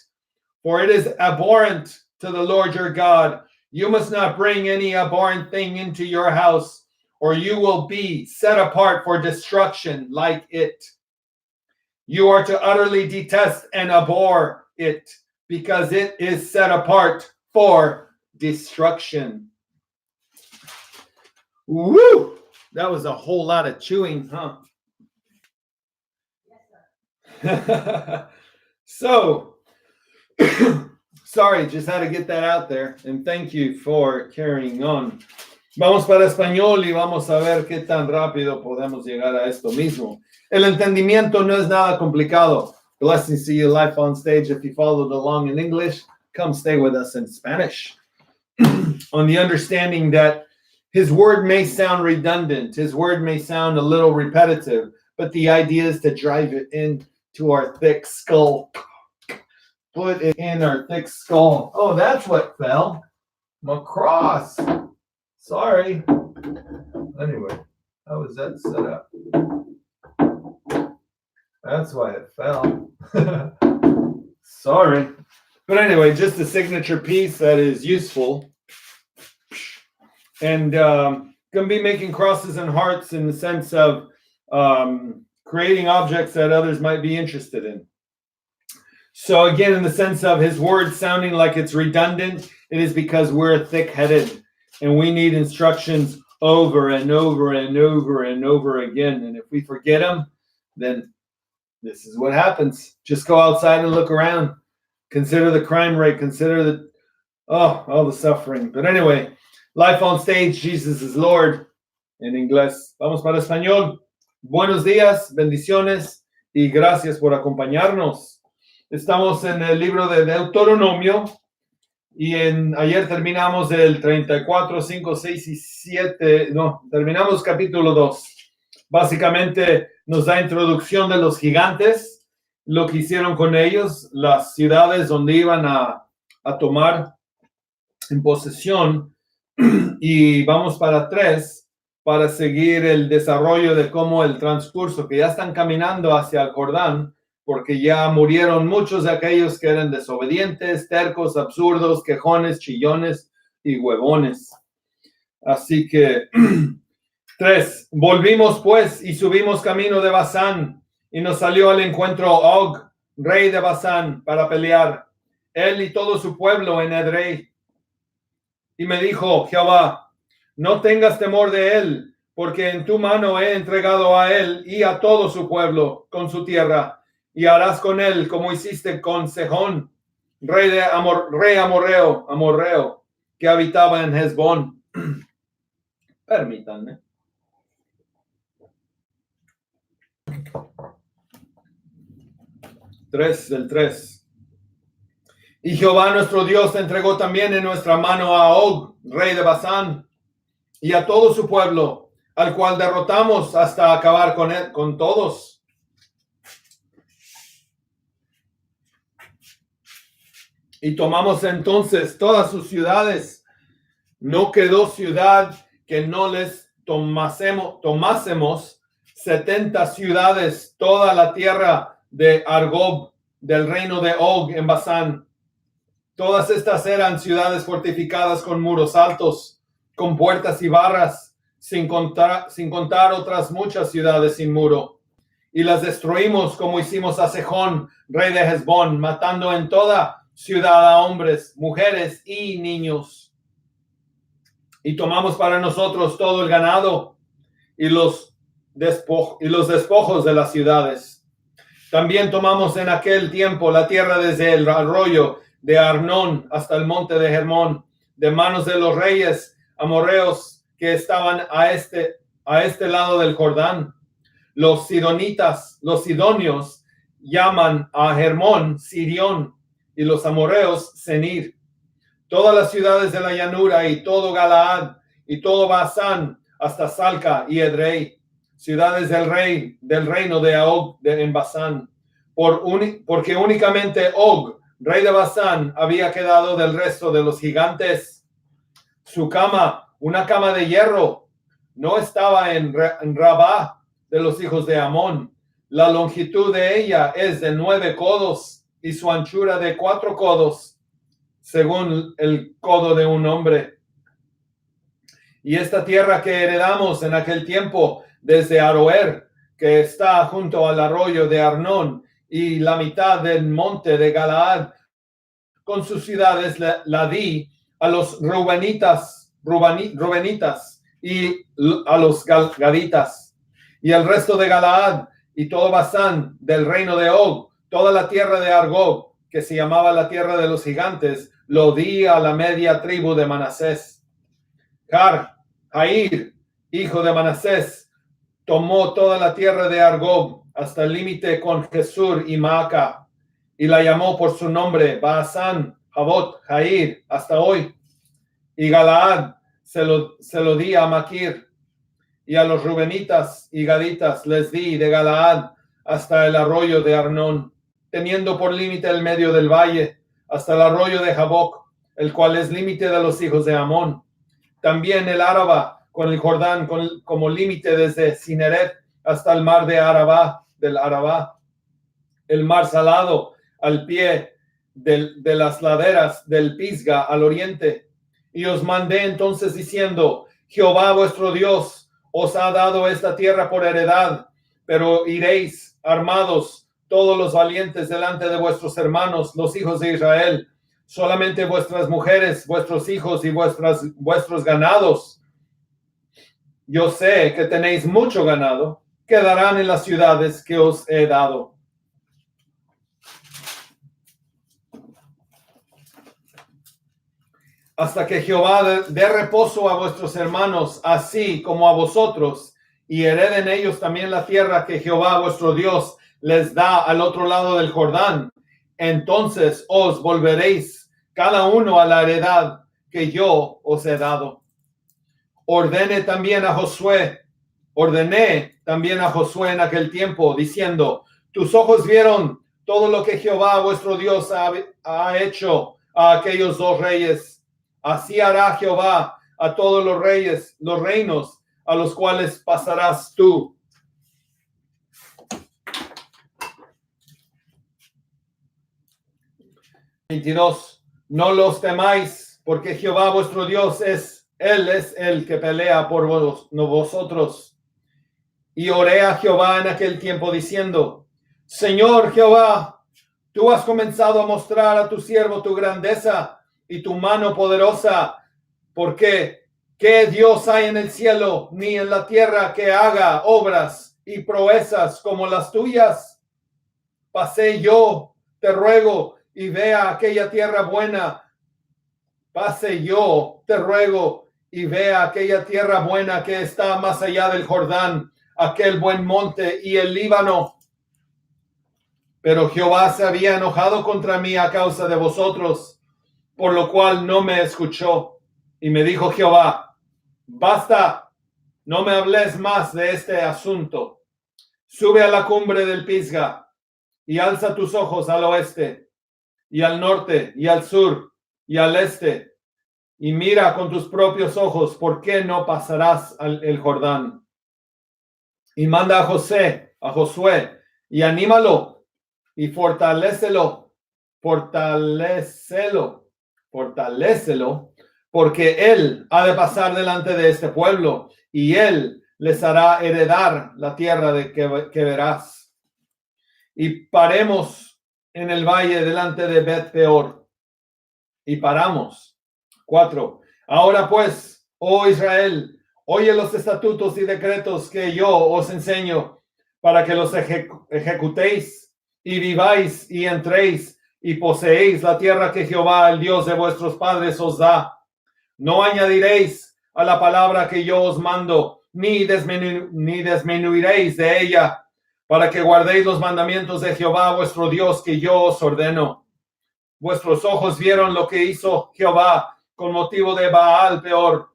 For it is abhorrent to the Lord your God. You must not bring any abhorrent thing into your house, or you will be set apart for destruction like it. You are to utterly detest and abhor it, because it is set apart for destruction. Woo! That was a whole lot of chewing, huh? So, sorry, just had to get that out there. And thank you for carrying on. Vamos para español y vamos a ver qué tan rápido podemos llegar a esto mismo. El entendimiento no es nada complicado. Blessings to you, live on stage. If you followed along in English, come stay with us in Spanish. On the understanding that his word may sound redundant, his word may sound a little repetitive, but the idea is to drive it into our thick skull. Put it in our thick skull. Oh, that's what fell. My cross. Sorry. Anyway, how was that set up? That's why it fell. Sorry. But anyway, just a signature piece that is useful. And can be making crosses and hearts in the sense of creating objects that others might be interested in. So again, in the sense of his word sounding like it's redundant, it is because we're thick-headed and we need instructions over and over and over and over again. And if we forget them, then this is what happens. Just go outside and look around. Consider the crime rate. Consider all the suffering. But anyway, life on stage, Jesus is Lord. En inglés. Vamos para español. Buenos días, bendiciones y gracias por acompañarnos. Estamos en el libro de Deuteronomio y ayer terminamos el 34, 5, 6 y 7. No, terminamos capítulo 2. Básicamente nos da introducción de los gigantes, lo que hicieron con ellos, las ciudades donde iban a tomar en posesión. Y vamos para 3 para seguir el desarrollo de cómo el transcurso, que ya están caminando hacia el Jordán, porque ya murieron muchos de aquellos que eran desobedientes, tercos, absurdos, quejones, chillones y huevones. Así que 3. Volvimos pues y subimos camino de Basán, y nos salió al encuentro Og, rey de Basán, para pelear, él y todo su pueblo en Edrei. Y me dijo Jehová, no tengas temor de él, porque en tu mano he entregado a él y a todo su pueblo con su tierra, y harás con él como hiciste con Sejón, rey amorreo, que habitaba en Hezbón. Permítanme. El 3. Y Jehová nuestro Dios entregó también en nuestra mano a Og, rey de Basán, y a todo su pueblo, al cual derrotamos hasta acabar con todos. Y tomamos entonces todas sus ciudades. No quedó ciudad que no les tomásemos 70 ciudades, toda la tierra de Argob, del reino de Og en Basán. Todas estas eran ciudades fortificadas con muros altos, con puertas y barras, sin contar otras muchas ciudades sin muro. y las destruimos como hicimos a Sejón, rey de Hesbón, matando en toda ciudad a hombres, mujeres y niños. Y tomamos para nosotros todo el ganado y los despojos de las ciudades. También tomamos en aquel tiempo la tierra desde el arroyo de Arnón hasta el monte de Hermón, de manos de los reyes amorreos que estaban a este lado del Jordán. Los sidonios llaman a Hermón Sirión y los amorreos Senir. Todas las ciudades de la llanura y todo Galaad y todo Basán hasta Salca y Edrei, ciudades del reino de Og en Basán, porque únicamente Og, rey de Basán, había quedado del resto de los gigantes. Su cama, una cama de hierro, no estaba en Rabá de los hijos de Amón. La longitud de ella es de 9 codos y su anchura de 4 codos, según el codo de un hombre. Y esta tierra que heredamos en aquel tiempo desde Aroer, que está junto al arroyo de Arnón, y la mitad del monte de Galaad, con sus ciudades, la di a los Rubenitas y a los Gaditas, y el resto de Galaad y todo Basán del reino de Og, toda la tierra de Argob, que se llamaba la tierra de los gigantes, lo di a la media tribu de Manasés. Jair, hijo de Manasés, tomó toda la tierra de Argob hasta el límite con Jesur y Maaca, y la llamó por su nombre Baasán, Javot, Jair, hasta hoy. Y Galaad se lo di a Maquir, y a los Rubenitas y Gaditas les di de Galaad hasta el arroyo de Arnón, teniendo por límite el medio del valle, hasta el arroyo de Jaboc, el cual es límite de los hijos de Amón. También el Araba con el Jordán como límite desde Cineret hasta el mar del Arabá, el mar salado al pie de las laderas del Pisga al oriente. Y os mandé entonces diciendo: Jehová vuestro Dios os ha dado esta tierra por heredad, pero iréis armados todos los valientes delante de vuestros hermanos, los hijos de Israel. Solamente vuestras mujeres, vuestros hijos y vuestros ganados, yo sé que tenéis mucho ganado, quedarán en las ciudades que os he dado. Hasta que Jehová dé reposo a vuestros hermanos, así como a vosotros, y hereden ellos también la tierra que Jehová vuestro Dios les da al otro lado del Jordán. Entonces os volveréis cada uno a la heredad que yo os he dado. Ordené también a Josué en aquel tiempo, diciendo: tus ojos vieron todo lo que Jehová vuestro Dios ha hecho a aquellos dos reyes. Así hará Jehová a todos los reinos a los cuales pasarás tú. 22. No los temáis, porque Jehová vuestro Dios Él es el que pelea por vosotros. Y oré a Jehová en aquel tiempo diciendo: Señor Jehová, tú has comenzado a mostrar a tu siervo tu grandeza y tu mano poderosa, porque ¿qué Dios hay en el cielo ni en la tierra que haga obras y proezas como las tuyas? Pasé yo, te ruego, y vea aquella tierra buena. Pase yo, te ruego, y vea aquella tierra buena que está más allá del Jordán, aquel buen monte y el Líbano. Pero Jehová se había enojado contra mí a causa de vosotros, por lo cual no me escuchó. Y me dijo Jehová: basta, no me hables más de este asunto. Sube a la cumbre del Pisga y alza tus ojos al oeste y al norte y al sur y al este, y mira con tus propios ojos por qué no pasarás el Jordán. Y manda a Josué, y anímalo y fortalécelo, porque él ha de pasar delante de este pueblo, y él les hará heredar la tierra que verás. y paremos en el valle delante de Bet Peor. Y paramos. 4. Ahora pues, oh Israel, oye los estatutos y decretos que yo os enseño, para que los ejecutéis y viváis y entréis y poseéis la tierra que Jehová, el Dios de vuestros padres, os da. No añadiréis a la palabra que yo os mando, ni disminuiréis de ella, para que guardéis los mandamientos de Jehová, vuestro Dios, que yo os ordeno. Vuestros ojos vieron lo que hizo Jehová con motivo de Baal Peor,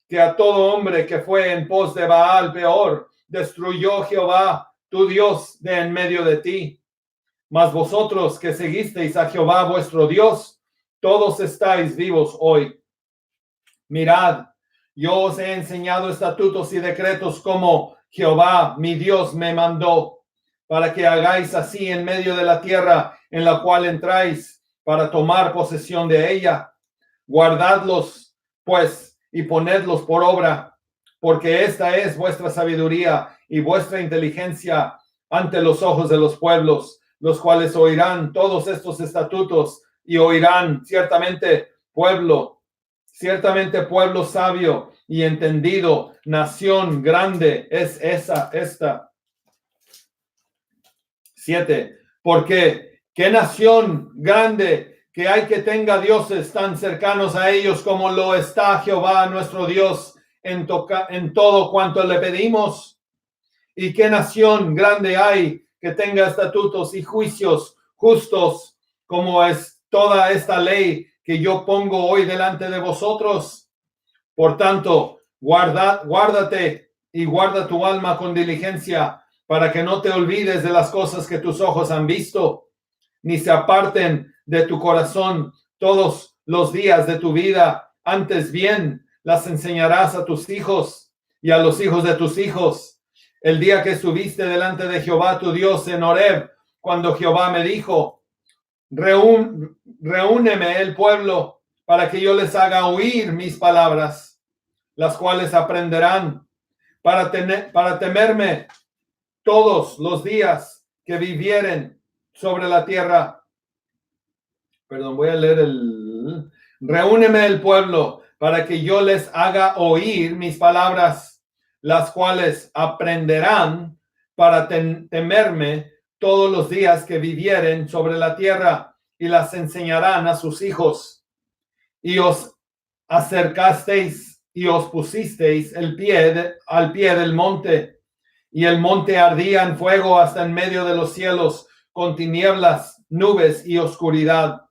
que a todo hombre que fue en pos de Baal Peor, destruyó Jehová, tu Dios, de en medio de ti. Mas vosotros que seguisteis a Jehová vuestro Dios, todos estáis vivos hoy. Mirad, yo os he enseñado estatutos y decretos como Jehová, mi Dios, me mandó, para que hagáis así en medio de la tierra en la cual entráis, para tomar posesión de ella. Guardadlos, pues, y ponedlos por obra, porque esta es vuestra sabiduría y vuestra inteligencia ante los ojos de los pueblos, los cuales oirán todos estos estatutos y oirán ciertamente pueblo sabio y entendido, nación grande es esta. 7. Porque qué nación grande que hay que tenga dioses tan cercanos a ellos como lo está Jehová nuestro Dios en todo cuanto le pedimos. Y qué nación grande hay que tenga estatutos y juicios justos como es toda esta ley que yo pongo hoy delante de vosotros. Por tanto, guárdate y guarda tu alma con diligencia, para que no te olvides de las cosas que tus ojos han visto, ni se aparten de tu corazón todos los días de tu vida. Antes bien, las enseñarás a tus hijos y a los hijos de tus hijos. El día que estuviste delante de Jehová tu Dios en Horeb, cuando Jehová me dijo, reúneme el pueblo para que yo les haga oír mis palabras, las cuales aprenderán para temerme todos los días que vivieren sobre la tierra. Perdón, voy a leer reúneme el pueblo para que yo les haga oír mis palabras, las cuales aprenderán para temerme todos los días que vivieren sobre la tierra, y las enseñarán a sus hijos. Y os acercasteis y os pusisteis al pie del monte, y el monte ardía en fuego hasta en medio de los cielos, con tinieblas, nubes y oscuridad.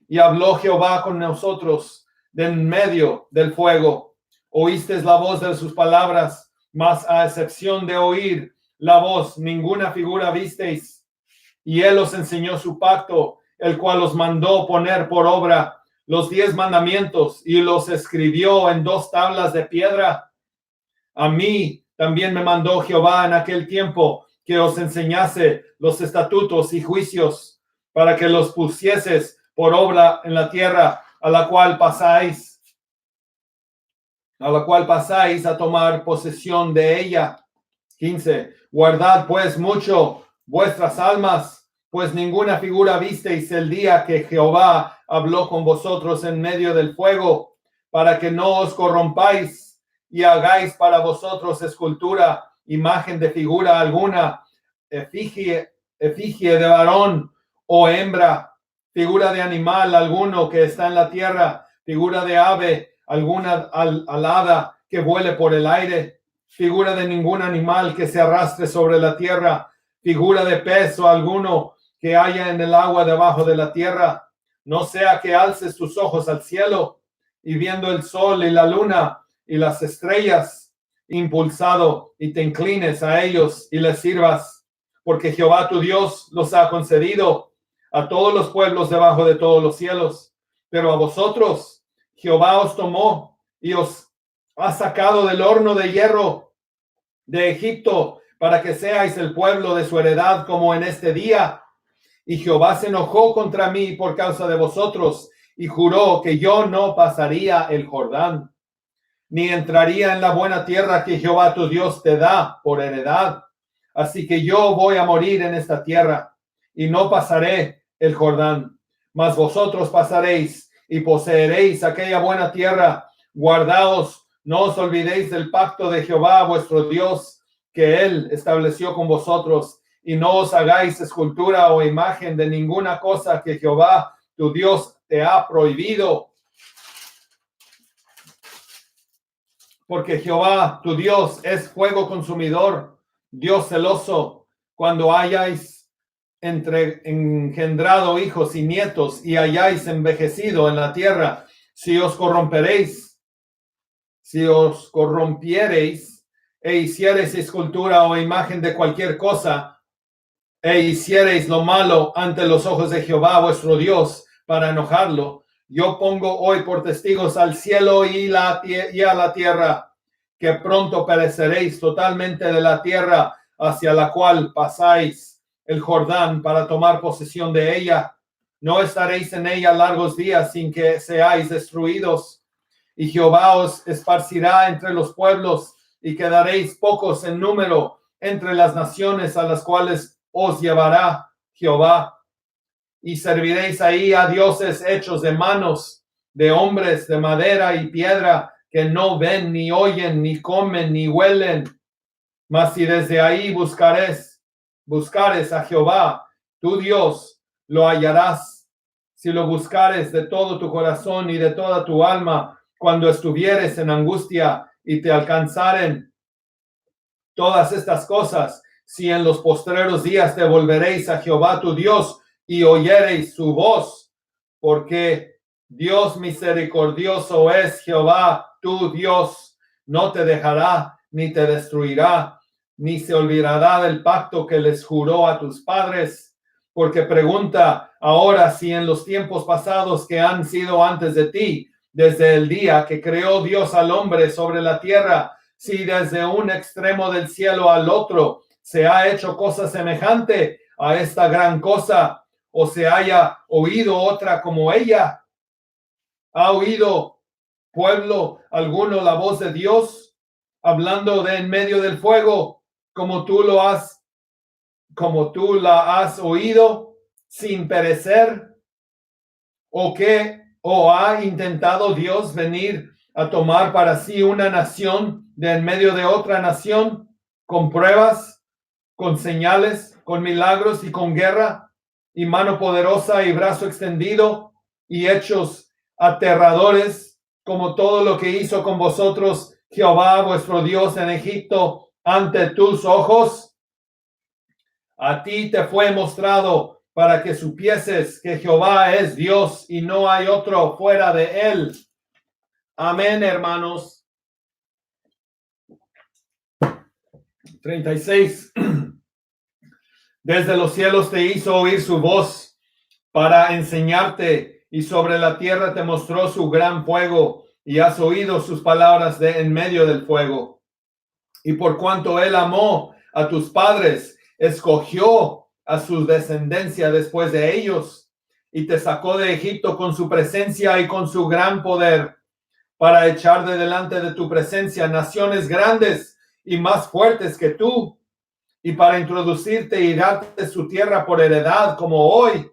Y habló Jehová con nosotros de en medio del fuego. Oísteis la voz de sus palabras, mas a excepción de oír la voz, ninguna figura visteis. Y él os enseñó su pacto, el cual os mandó poner por obra los 10 mandamientos, y los escribió en 2 tablas de piedra. A mí también me mandó Jehová en aquel tiempo que os enseñase los estatutos y juicios, para que los pusieses por obra en la tierra a la cual pasáis a tomar posesión de ella. 15. Guardad pues mucho vuestras almas, pues ninguna figura visteis el día que Jehová habló con vosotros en medio del fuego, para que no os corrompáis y hagáis para vosotros escultura, imagen de figura alguna, efigie de varón o hembra, figura de animal alguno que está en la tierra, figura de ave alguna alada que vuele por el aire, figura de ningún animal que se arrastre sobre la tierra, figura de pez o alguno que haya en el agua debajo de la tierra. No sea que alces tus ojos al cielo, y viendo el sol y la luna y las estrellas, impulsado, y te inclines a ellos y les sirvas, porque Jehová tu Dios los ha concedido a todos los pueblos debajo de todos los cielos. Pero a vosotros Jehová os tomó y os ha sacado del horno de hierro de Egipto, para que seáis el pueblo de su heredad como en este día. Y Jehová se enojó contra mí por causa de vosotros, y juró que yo no pasaría el Jordán, ni entraría en la buena tierra que Jehová tu Dios te da por heredad. Así que yo voy a morir en esta tierra. y no pasaré el Jordán, mas vosotros pasaréis y poseeréis aquella buena tierra. Guardaos, no os olvidéis del pacto de Jehová vuestro Dios, que él estableció con vosotros, y no os hagáis escultura o imagen de ninguna cosa que Jehová tu Dios te ha prohibido. Porque Jehová tu Dios es fuego consumidor, Dios celoso. Cuando hayáis engendrado hijos y nietos y hayáis envejecido en la tierra, si os corrompiereis e hiciereis escultura o imagen de cualquier cosa, e hiciereis lo malo ante los ojos de Jehová vuestro Dios para enojarlo, yo pongo hoy por testigos al cielo y a la tierra, que pronto pereceréis totalmente de la tierra hacia la cual pasáis el Jordán para tomar posesión de ella. No estaréis en ella largos días sin que seáis destruidos. Y Jehová os esparcirá entre los pueblos y quedaréis pocos en número entre las naciones a las cuales os llevará Jehová. Y serviréis ahí a dioses hechos de manos, de hombres, de madera y piedra, que no ven, ni oyen, ni comen, ni huelen. Mas si desde ahí buscares a Jehová, tu Dios, lo hallarás. Si lo buscares de todo tu corazón y de toda tu alma, cuando estuvieres en angustia y te alcanzaren todas estas cosas, si en los postreros días te volveréis a Jehová tu Dios y oyereis su voz, porque Dios misericordioso es Jehová tu Dios, no te dejará ni te destruirá, ni se olvidará del pacto que les juró a tus padres. Porque pregunta ahora si en los tiempos pasados que han sido antes de ti, desde el día que creó Dios al hombre sobre la tierra, si desde un extremo del cielo al otro se ha hecho cosa semejante a esta gran cosa, o se haya oído otra como ella. ¿Ha oído pueblo alguno la voz de Dios hablando de en medio del fuego, como tú la has oído sin perecer? ¿O ha intentado Dios venir a tomar para sí una nación de en medio de otra nación, con pruebas, con señales, con milagros y con guerra, y mano poderosa y brazo extendido, y hechos aterradores, como todo lo que hizo con vosotros Jehová vuestro Dios en Egipto ante tus ojos? A ti te fue mostrado para que supieses que Jehová es Dios y no hay otro fuera de él. Amén, hermanos. 36. Desde los cielos te hizo oír su voz para enseñarte, y sobre la tierra te mostró su gran fuego, y has oído sus palabras en medio del fuego. Y por cuanto él amó a tus padres, escogió a su descendencia después de ellos, y te sacó de Egipto con su presencia y con su gran poder, para echar de delante de tu presencia naciones grandes y más fuertes que tú, y para introducirte y darte su tierra por heredad, como hoy.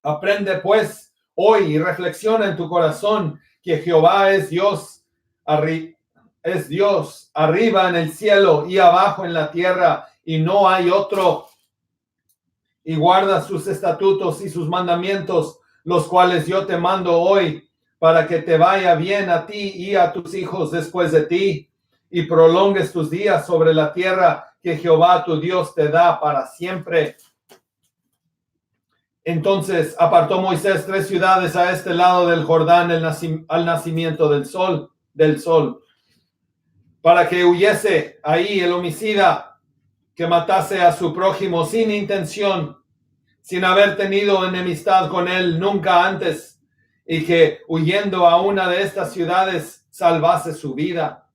Aprende pues hoy y reflexiona en tu corazón que Jehová es Dios, arriba en el cielo y abajo en la tierra, y no hay otro. Y guarda sus estatutos y sus mandamientos, los cuales yo te mando hoy, para que te vaya bien a ti y a tus hijos después de ti, y prolongues tus días sobre la tierra que Jehová tu Dios te da para siempre. Entonces apartó Moisés 3 ciudades a este lado del Jordán al nacimiento del sol, para que huyese ahí el homicida que matase a su prójimo sin intención, sin haber tenido enemistad con él nunca antes, y que huyendo a una de estas ciudades salvase su vida.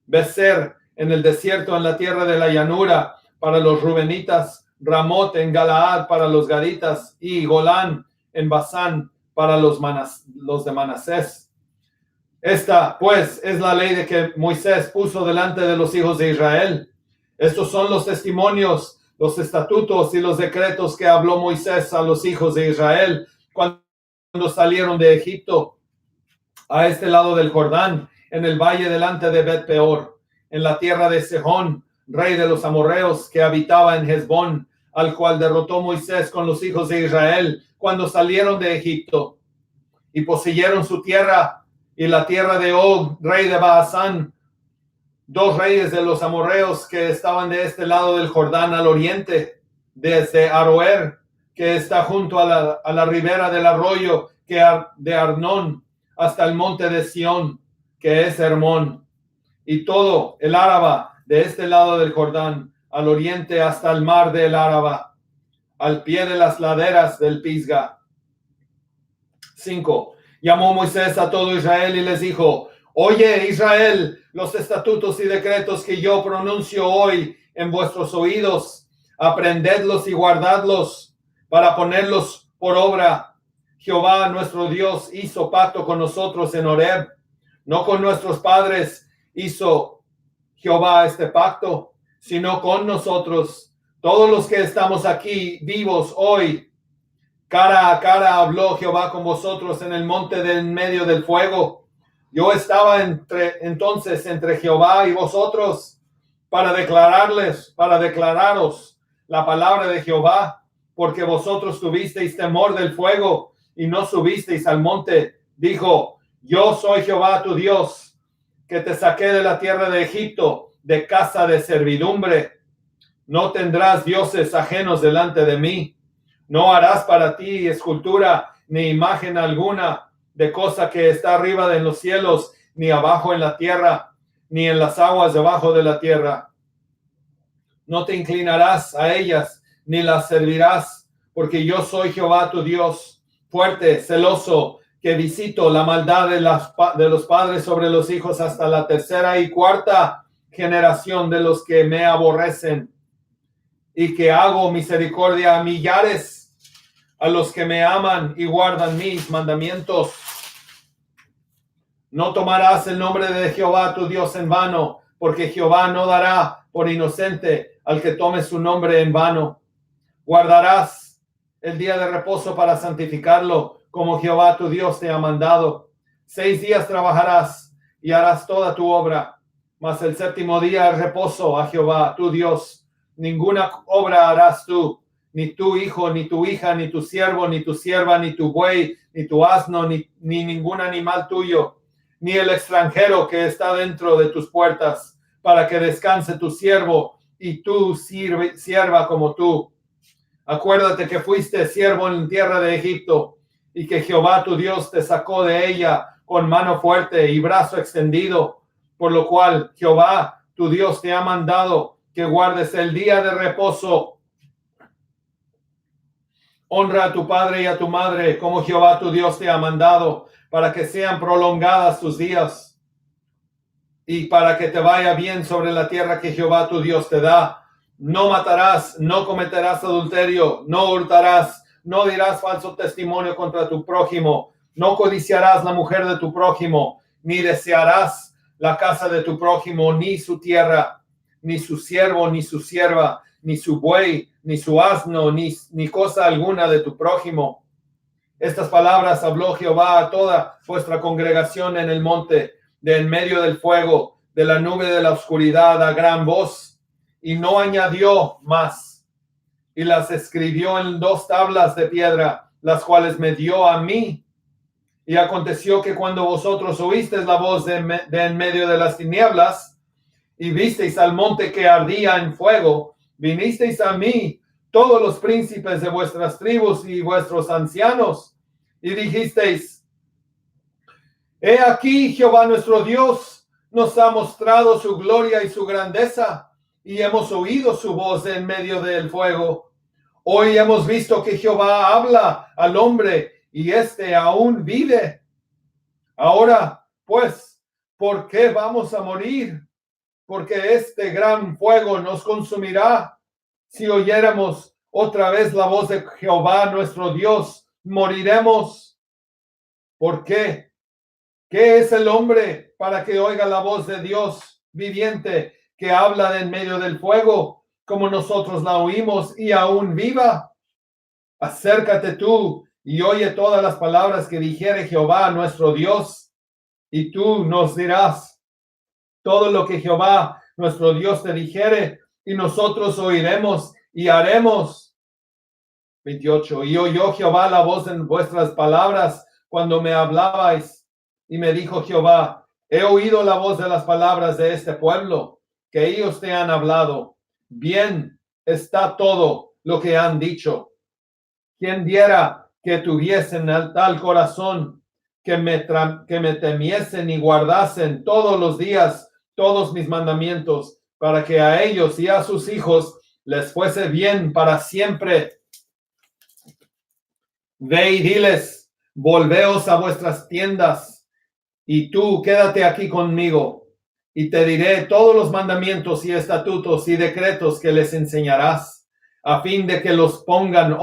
Becer en el desierto, en la tierra de la llanura, para los rubenitas, Ramot en Galaad para los gaditas, y Golán en Basán para los de Manasés. Esta, pues, es la ley de que Moisés puso delante de los hijos de Israel. Estos son los testimonios los estatutos y los decretos que habló Moisés a los hijos de Israel cuando salieron de Egipto a este lado del Jordán, en el valle delante de Bet Peor, en la tierra de Sejón, rey de los amorreos, que habitaba en Hezbón, al cual derrotó Moisés con los hijos de Israel cuando salieron de Egipto, y poseyeron su tierra y la tierra de Og, rey de Baasán, dos reyes de los amorreos que estaban de este lado del Jordán al oriente, desde Aroer, que está junto a la ribera del arroyo de Arnón, hasta el monte de Sión, que es Hermón, y todo el Áraba de este lado del Jordán, al oriente hasta el mar del Áraba, al pie de las laderas del Pisga. 5. Llamó Moisés a todo Israel y les dijo: Oye, Israel, los estatutos y decretos que yo pronuncio hoy en vuestros oídos, aprendedlos y guardadlos para ponerlos por obra. Jehová nuestro Dios hizo pacto con nosotros en Horeb, no con nuestros padres hizo Jehová este pacto, sino con nosotros, todos los que estamos aquí vivos hoy. Cara a cara habló Jehová con vosotros en el monte del medio del fuego. Yo estaba entonces entre Jehová y vosotros para declararos la palabra de Jehová, porque vosotros tuvisteis temor del fuego y no subisteis al monte. Dijo: Yo soy Jehová tu Dios, que te saqué de la tierra de Egipto, de casa de servidumbre. No tendrás dioses ajenos delante de mí. No harás para ti escultura ni imagen alguna de cosa que está arriba de los cielos, ni abajo en la tierra, ni en las aguas debajo de la tierra. No te inclinarás a ellas, ni las servirás, porque yo soy Jehová tu Dios, fuerte, celoso, que visito la maldad de los padres sobre los hijos hasta la tercera y cuarta generación de los que me aborrecen, y que hago misericordia a millares, a los que me aman y guardan mis mandamientos. No tomarás el nombre de Jehová tu Dios en vano, porque Jehová no dará por inocente al que tome su nombre en vano. Guardarás el día de reposo para santificarlo, como Jehová tu Dios te ha mandado. 6 días trabajarás y harás toda tu obra, mas el séptimo día es reposo a Jehová tu Dios. Ninguna obra harás tú, ni tu hijo, ni tu hija, ni tu siervo, ni tu sierva, ni tu buey, ni tu asno, ni ningún animal tuyo, ni el extranjero que está dentro de tus puertas, para que descanse tu siervo y tu sierva como tú. Acuérdate que fuiste siervo en tierra de Egipto, y que Jehová tu Dios te sacó de ella con mano fuerte y brazo extendido, por lo cual Jehová tu Dios te ha mandado que guardes el día de reposo. Honra a tu padre y a tu madre, como Jehová tu Dios te ha mandado, para que sean prolongadas tus días y para que te vaya bien sobre la tierra que Jehová tu Dios te da. No matarás, no cometerás adulterio, no hurtarás, no dirás falso testimonio contra tu prójimo, no codiciarás la mujer de tu prójimo, ni desearás la casa de tu prójimo, ni su tierra, ni su siervo, ni su sierva, ni su buey, ni su asno, ni cosa alguna de tu prójimo. Estas palabras habló Jehová a toda vuestra congregación en el monte, de en medio del fuego, de la nube de la oscuridad, a gran voz, y no añadió más. Y las escribió en 2 tablas de piedra, las cuales me dio a mí. Y aconteció que cuando vosotros oísteis la voz de en medio de las tinieblas, y visteis al monte que ardía en fuego, vinisteis a mí, todos los príncipes de vuestras tribus y vuestros ancianos, y dijisteis: He aquí Jehová nuestro Dios nos ha mostrado su gloria y su grandeza, y hemos oído su voz en medio del fuego. Hoy hemos visto que Jehová habla al hombre, y éste aún vive. Ahora, pues, ¿por qué vamos a morir? Porque este gran fuego nos consumirá. Si oyéramos otra vez la voz de Jehová nuestro Dios, moriremos. ¿Por qué? ¿Qué es el hombre para que oiga la voz de Dios viviente que habla de en medio del fuego? como nosotros la oímos y aún viva. Acércate tú y oye todas las palabras que dijere Jehová nuestro Dios, y tú nos dirás todo lo que Jehová nuestro Dios te dijere, y nosotros oiremos y haremos. 28. Y oyó Jehová la voz en vuestras palabras cuando me hablabais, y me dijo Jehová: he oído la voz de las palabras de este pueblo, que ellos te han hablado. Bien está todo lo que han dicho. ¿Quién diera que tuviesen tal corazón, que me temiesen y guardasen todos los días todos mis mandamientos, para que a ellos y a sus hijos les fuese bien para siempre? Ve y diles: volveos a vuestras tiendas, y tú quédate aquí conmigo, y te diré todos los mandamientos y estatutos y decretos que les enseñarás, a fin de que los pongan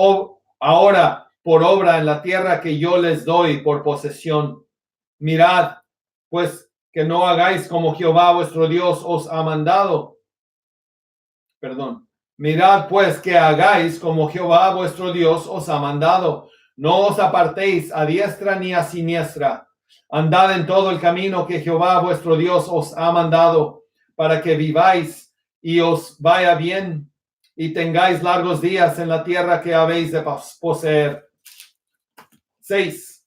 ahora por obra en la tierra que yo les doy por posesión. Mirad, pues, que no hagáis como Jehová vuestro Dios os ha mandado. Mirad, pues, que hagáis como Jehová vuestro Dios os ha mandado. No os apartéis a diestra ni a siniestra. Andad en todo el camino que Jehová vuestro Dios os ha mandado, para que viváis y os vaya bien, y tengáis largos días en la tierra que habéis de poseer. 6.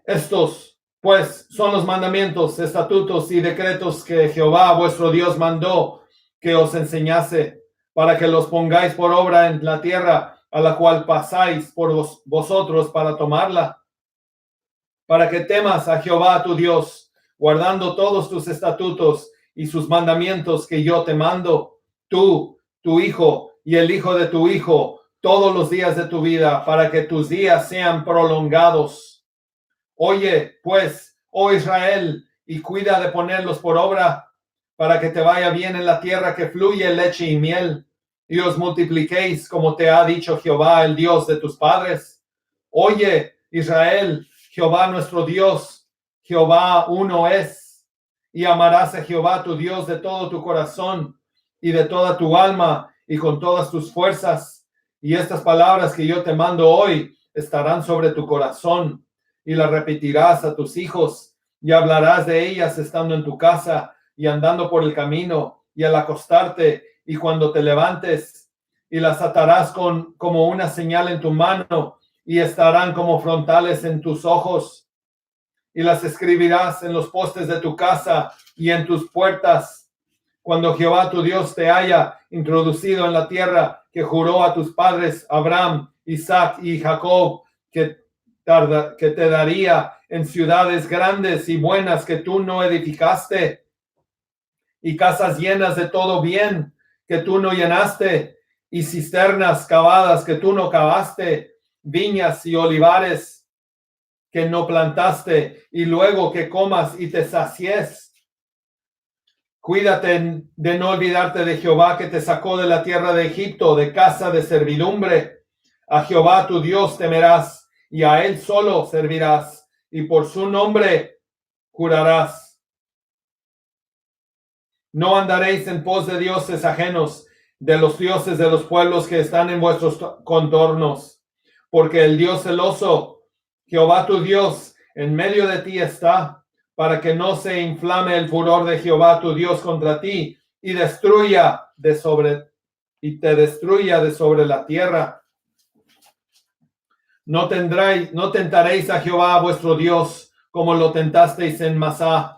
Estos, pues, son los mandamientos, estatutos y decretos que Jehová vuestro Dios mandó que os enseñase, para que los pongáis por obra en la tierra a la cual pasáis por vosotros para tomarla, para que temas a Jehová tu Dios, guardando todos tus estatutos y sus mandamientos que yo te mando, tú, tu hijo y el hijo de tu hijo, todos los días de tu vida, para que tus días sean prolongados. Oye, pues, oh Israel, y cuida de ponerlos por obra, para que te vaya bien en la tierra que fluye leche y miel, y os multipliquéis como te ha dicho Jehová, el Dios de tus padres. Oye, Israel, Jehová nuestro Dios, Jehová uno es, y amarás a Jehová tu Dios de todo tu corazón y de toda tu alma y con todas tus fuerzas. Y estas palabras que yo te mando hoy estarán sobre tu corazón, y las repetirás a tus hijos, y hablarás de ellas estando en tu casa y andando por el camino y al acostarte y cuando te levantes, y las atarás como una señal en tu mano, y estarán como frontales en tus ojos, y las escribirás en los postes de tu casa y en tus puertas, cuando Jehová tu Dios te haya introducido en la tierra que juró a tus padres Abraham, Isaac y Jacob, que te daría, en ciudades grandes y buenas que tú no edificaste, y casas llenas de todo bien que tú no llenaste, y cisternas cavadas que tú no cavaste, viñas y olivares que no plantaste, y luego que comas y te sacies. Cuídate de no olvidarte de Jehová, que te sacó de la tierra de Egipto, de casa de servidumbre. A Jehová tu Dios temerás, y a él solo servirás, y por su nombre jurarás. No andaréis en pos de dioses ajenos, de los dioses de los pueblos que están en vuestros contornos, porque el Dios celoso, Jehová tu Dios, en medio de ti está, para que no se inflame el furor de Jehová tu Dios contra ti, y te destruya de sobre la tierra. No tentaréis a Jehová vuestro Dios, como lo tentasteis en Masá.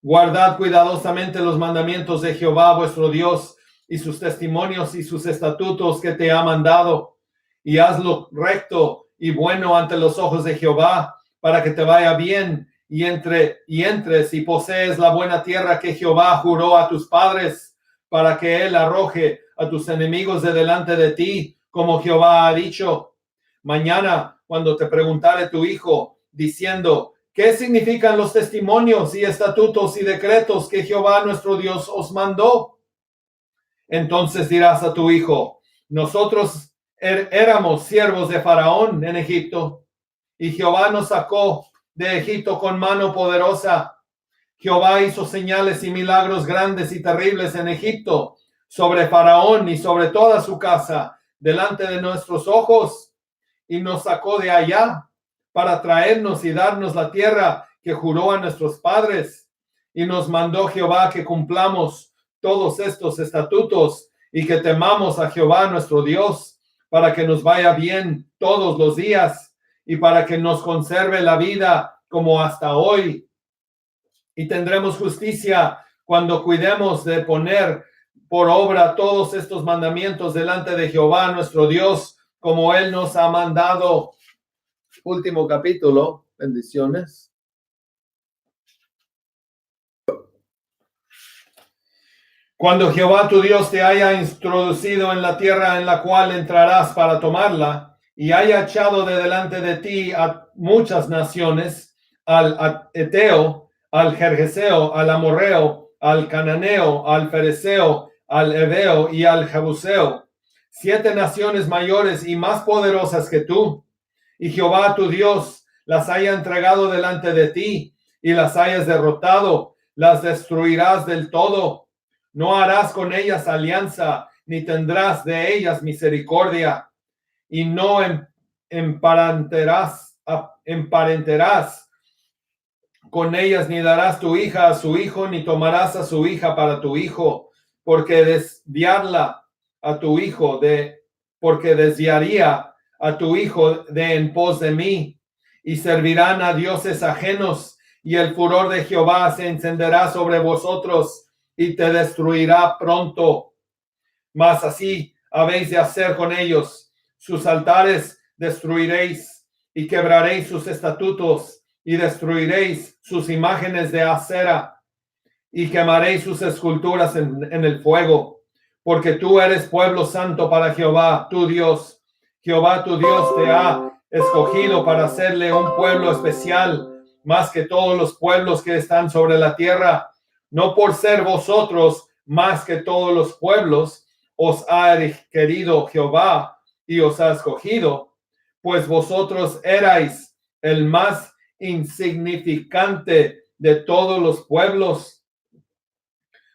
Guardad cuidadosamente los mandamientos de Jehová vuestro Dios, y sus testimonios y sus estatutos que te ha mandado, y hazlo recto y bueno ante los ojos de Jehová, para que te vaya bien, y entres y posees la buena tierra que Jehová juró a tus padres, para que él arroje a tus enemigos de delante de ti, como Jehová ha dicho. Mañana, cuando te preguntare tu hijo, diciendo: ¿qué significan los testimonios y estatutos y decretos que Jehová nuestro Dios os mandó? Entonces dirás a tu hijo: nosotros éramos siervos de Faraón en Egipto, y Jehová nos sacó de Egipto con mano poderosa. Jehová hizo señales y milagros grandes y terribles en Egipto, sobre Faraón y sobre toda su casa delante de nuestros ojos, y nos sacó de allá para traernos y darnos la tierra que juró a nuestros padres. Y nos mandó Jehová que cumplamos todos estos estatutos y que temamos a Jehová nuestro Dios, para que nos vaya bien todos los días y para que nos conserve la vida como hasta hoy. Y tendremos justicia cuando cuidemos de poner por obra todos estos mandamientos delante de Jehová nuestro Dios, como Él nos ha mandado. Último capítulo, bendiciones. Cuando Jehová tu Dios te haya introducido en la tierra en la cual entrarás para tomarla, y haya echado de delante de ti a muchas naciones, al Eteo, al Gergeseo, al Amorreo, al Cananeo, al Fereceo, al Heveo y al Jebuseo, 7 naciones mayores y más poderosas que tú, y Jehová tu Dios las haya entregado delante de ti, y las hayas derrotado, las destruirás del todo. No harás con ellas alianza, ni tendrás de ellas misericordia, y no emparenterás con ellas, ni darás tu hija a su hijo, ni tomarás a su hija para tu hijo, porque desviarla a tu hijo porque desviaría a tu hijo de en pos de mí, y servirán a dioses ajenos, y el furor de Jehová se encenderá sobre vosotros y te destruirá pronto. Mas así habéis de hacer con ellos. Sus altares destruiréis y quebraréis sus estatutos y destruiréis sus imágenes de acera y quemaréis sus esculturas en el fuego, porque tú eres pueblo santo para Jehová, tu Dios. Jehová tu Dios te ha escogido para hacerle un pueblo especial, más que todos los pueblos que están sobre la tierra. No por ser vosotros más que todos los pueblos, os ha querido Jehová y os ha escogido, pues vosotros erais el más insignificante de todos los pueblos,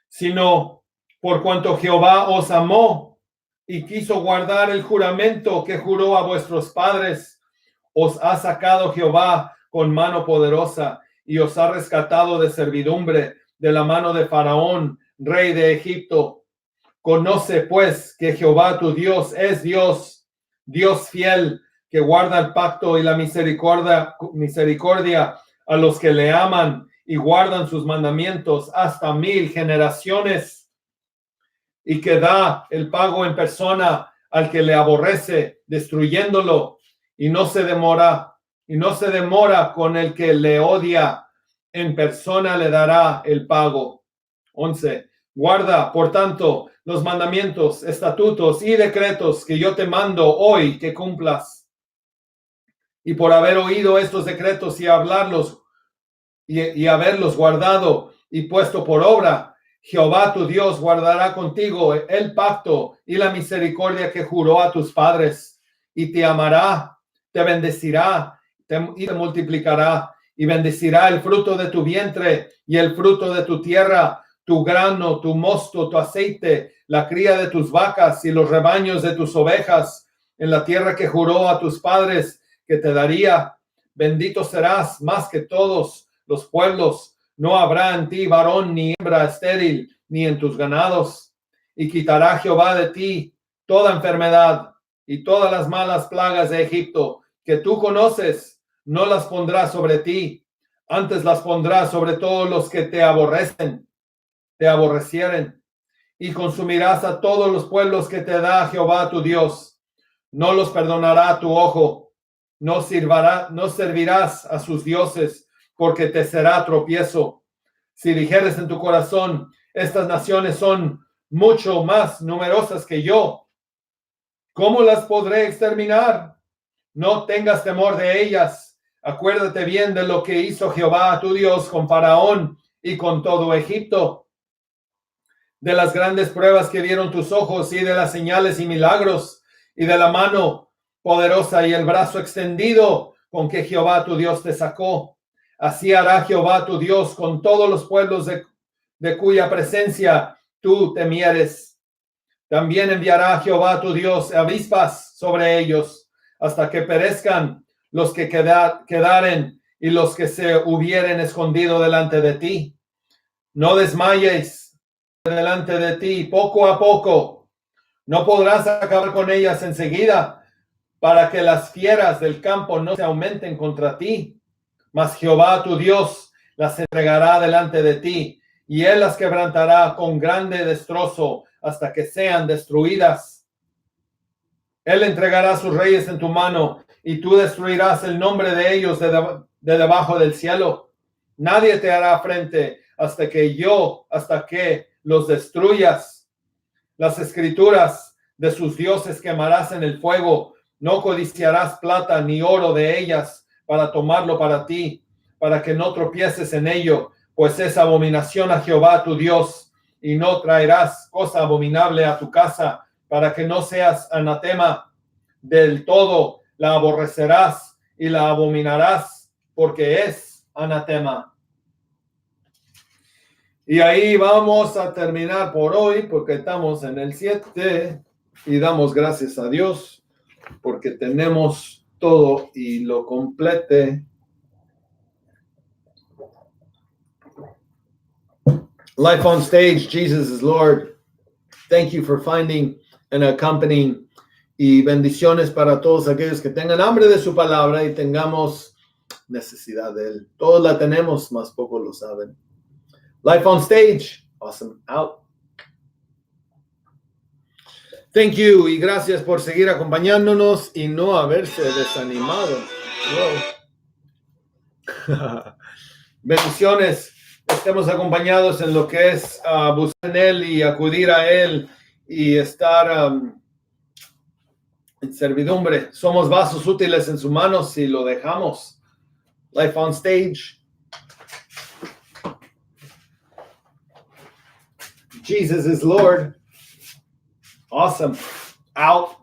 sino por cuanto Jehová os amó y quiso guardar el juramento que juró a vuestros padres, os ha sacado Jehová con mano poderosa y os ha rescatado de servidumbre de la mano de Faraón, rey de Egipto. Conoce pues que Jehová tu Dios es Dios, Dios fiel, que guarda el pacto y la misericordia a los que le aman y guardan sus mandamientos hasta 1000 generaciones, y que da el pago en persona al que le aborrece, destruyéndolo, y no se demora con el que le odia, en persona le dará el pago. 11. Guarda, por tanto, los mandamientos, estatutos y decretos que yo te mando hoy que cumplas. Y por haber oído estos decretos y hablarlos y haberlos guardado y puesto por obra, Jehová tu Dios guardará contigo el pacto y la misericordia que juró a tus padres, y te amará, te bendecirá y te multiplicará, y bendecirá el fruto de tu vientre y el fruto de tu tierra, tu grano, tu mosto, tu aceite, la cría de tus vacas y los rebaños de tus ovejas, en la tierra que juró a tus padres que te daría. Bendito serás más que todos los pueblos. No habrá en ti varón ni hembra estéril, ni en tus ganados. Y quitará Jehová de ti toda enfermedad y todas las malas plagas de Egipto que tú conoces, no las pondrá sobre ti, antes las pondrá sobre todos los que te aborrecieren, y consumirás a todos los pueblos que te da Jehová tu Dios. No los perdonará tu ojo, no servirás a sus dioses, porque te será tropiezo. Si dijeres en tu corazón, estas naciones son mucho más numerosas que yo, ¿cómo las podré exterminar? No tengas temor de ellas. Acuérdate bien de lo que hizo Jehová tu Dios con Faraón y con todo Egipto, de las grandes pruebas que vieron tus ojos y de las señales y milagros y de la mano poderosa y el brazo extendido con que Jehová tu Dios te sacó. Así hará Jehová tu Dios con todos los pueblos de cuya presencia tú temieres. También enviará Jehová tu Dios avispas sobre ellos, hasta que perezcan los que quedaren y los que se hubieren escondido delante de ti. No desmayes delante de ti, poco a poco. No podrás acabar con ellas enseguida, para que las fieras del campo no se aumenten contra ti. Mas Jehová tu Dios las entregará delante de ti, y él las quebrantará con grande destrozo hasta que sean destruidas. Él entregará sus reyes en tu mano, y tú destruirás el nombre de ellos de debajo del cielo. Nadie te hará frente hasta que los destruyas. Las escrituras de sus dioses quemarás en el fuego. No codiciarás plata ni oro de ellas para tomarlo para ti, para que no tropieces en ello, pues es abominación a Jehová tu Dios, y no traerás cosa abominable a tu casa, para que no seas anatema del todo. La aborrecerás y la abominarás, porque es anatema. Y ahí vamos a terminar por hoy, porque estamos en el 7 y damos gracias a Dios porque tenemos todo y lo complete. Life on Stage, Jesus is Lord. Thank you for finding and accompanying. Y bendiciones para todos aquellos que tengan hambre de su palabra y tengamos necesidad de él. Todos la tenemos, más pocos lo saben. Life on Stage. Awesome. Out. Thank you y gracias por seguir acompañándonos y no haberse desanimado. Wow. Bendiciones. Estemos acompañados en lo que es buscar en él y acudir a él y estar en servidumbre. Somos vasos útiles en sus manos si lo dejamos. Life on Stage. Jesus is Lord. Awesome. Out.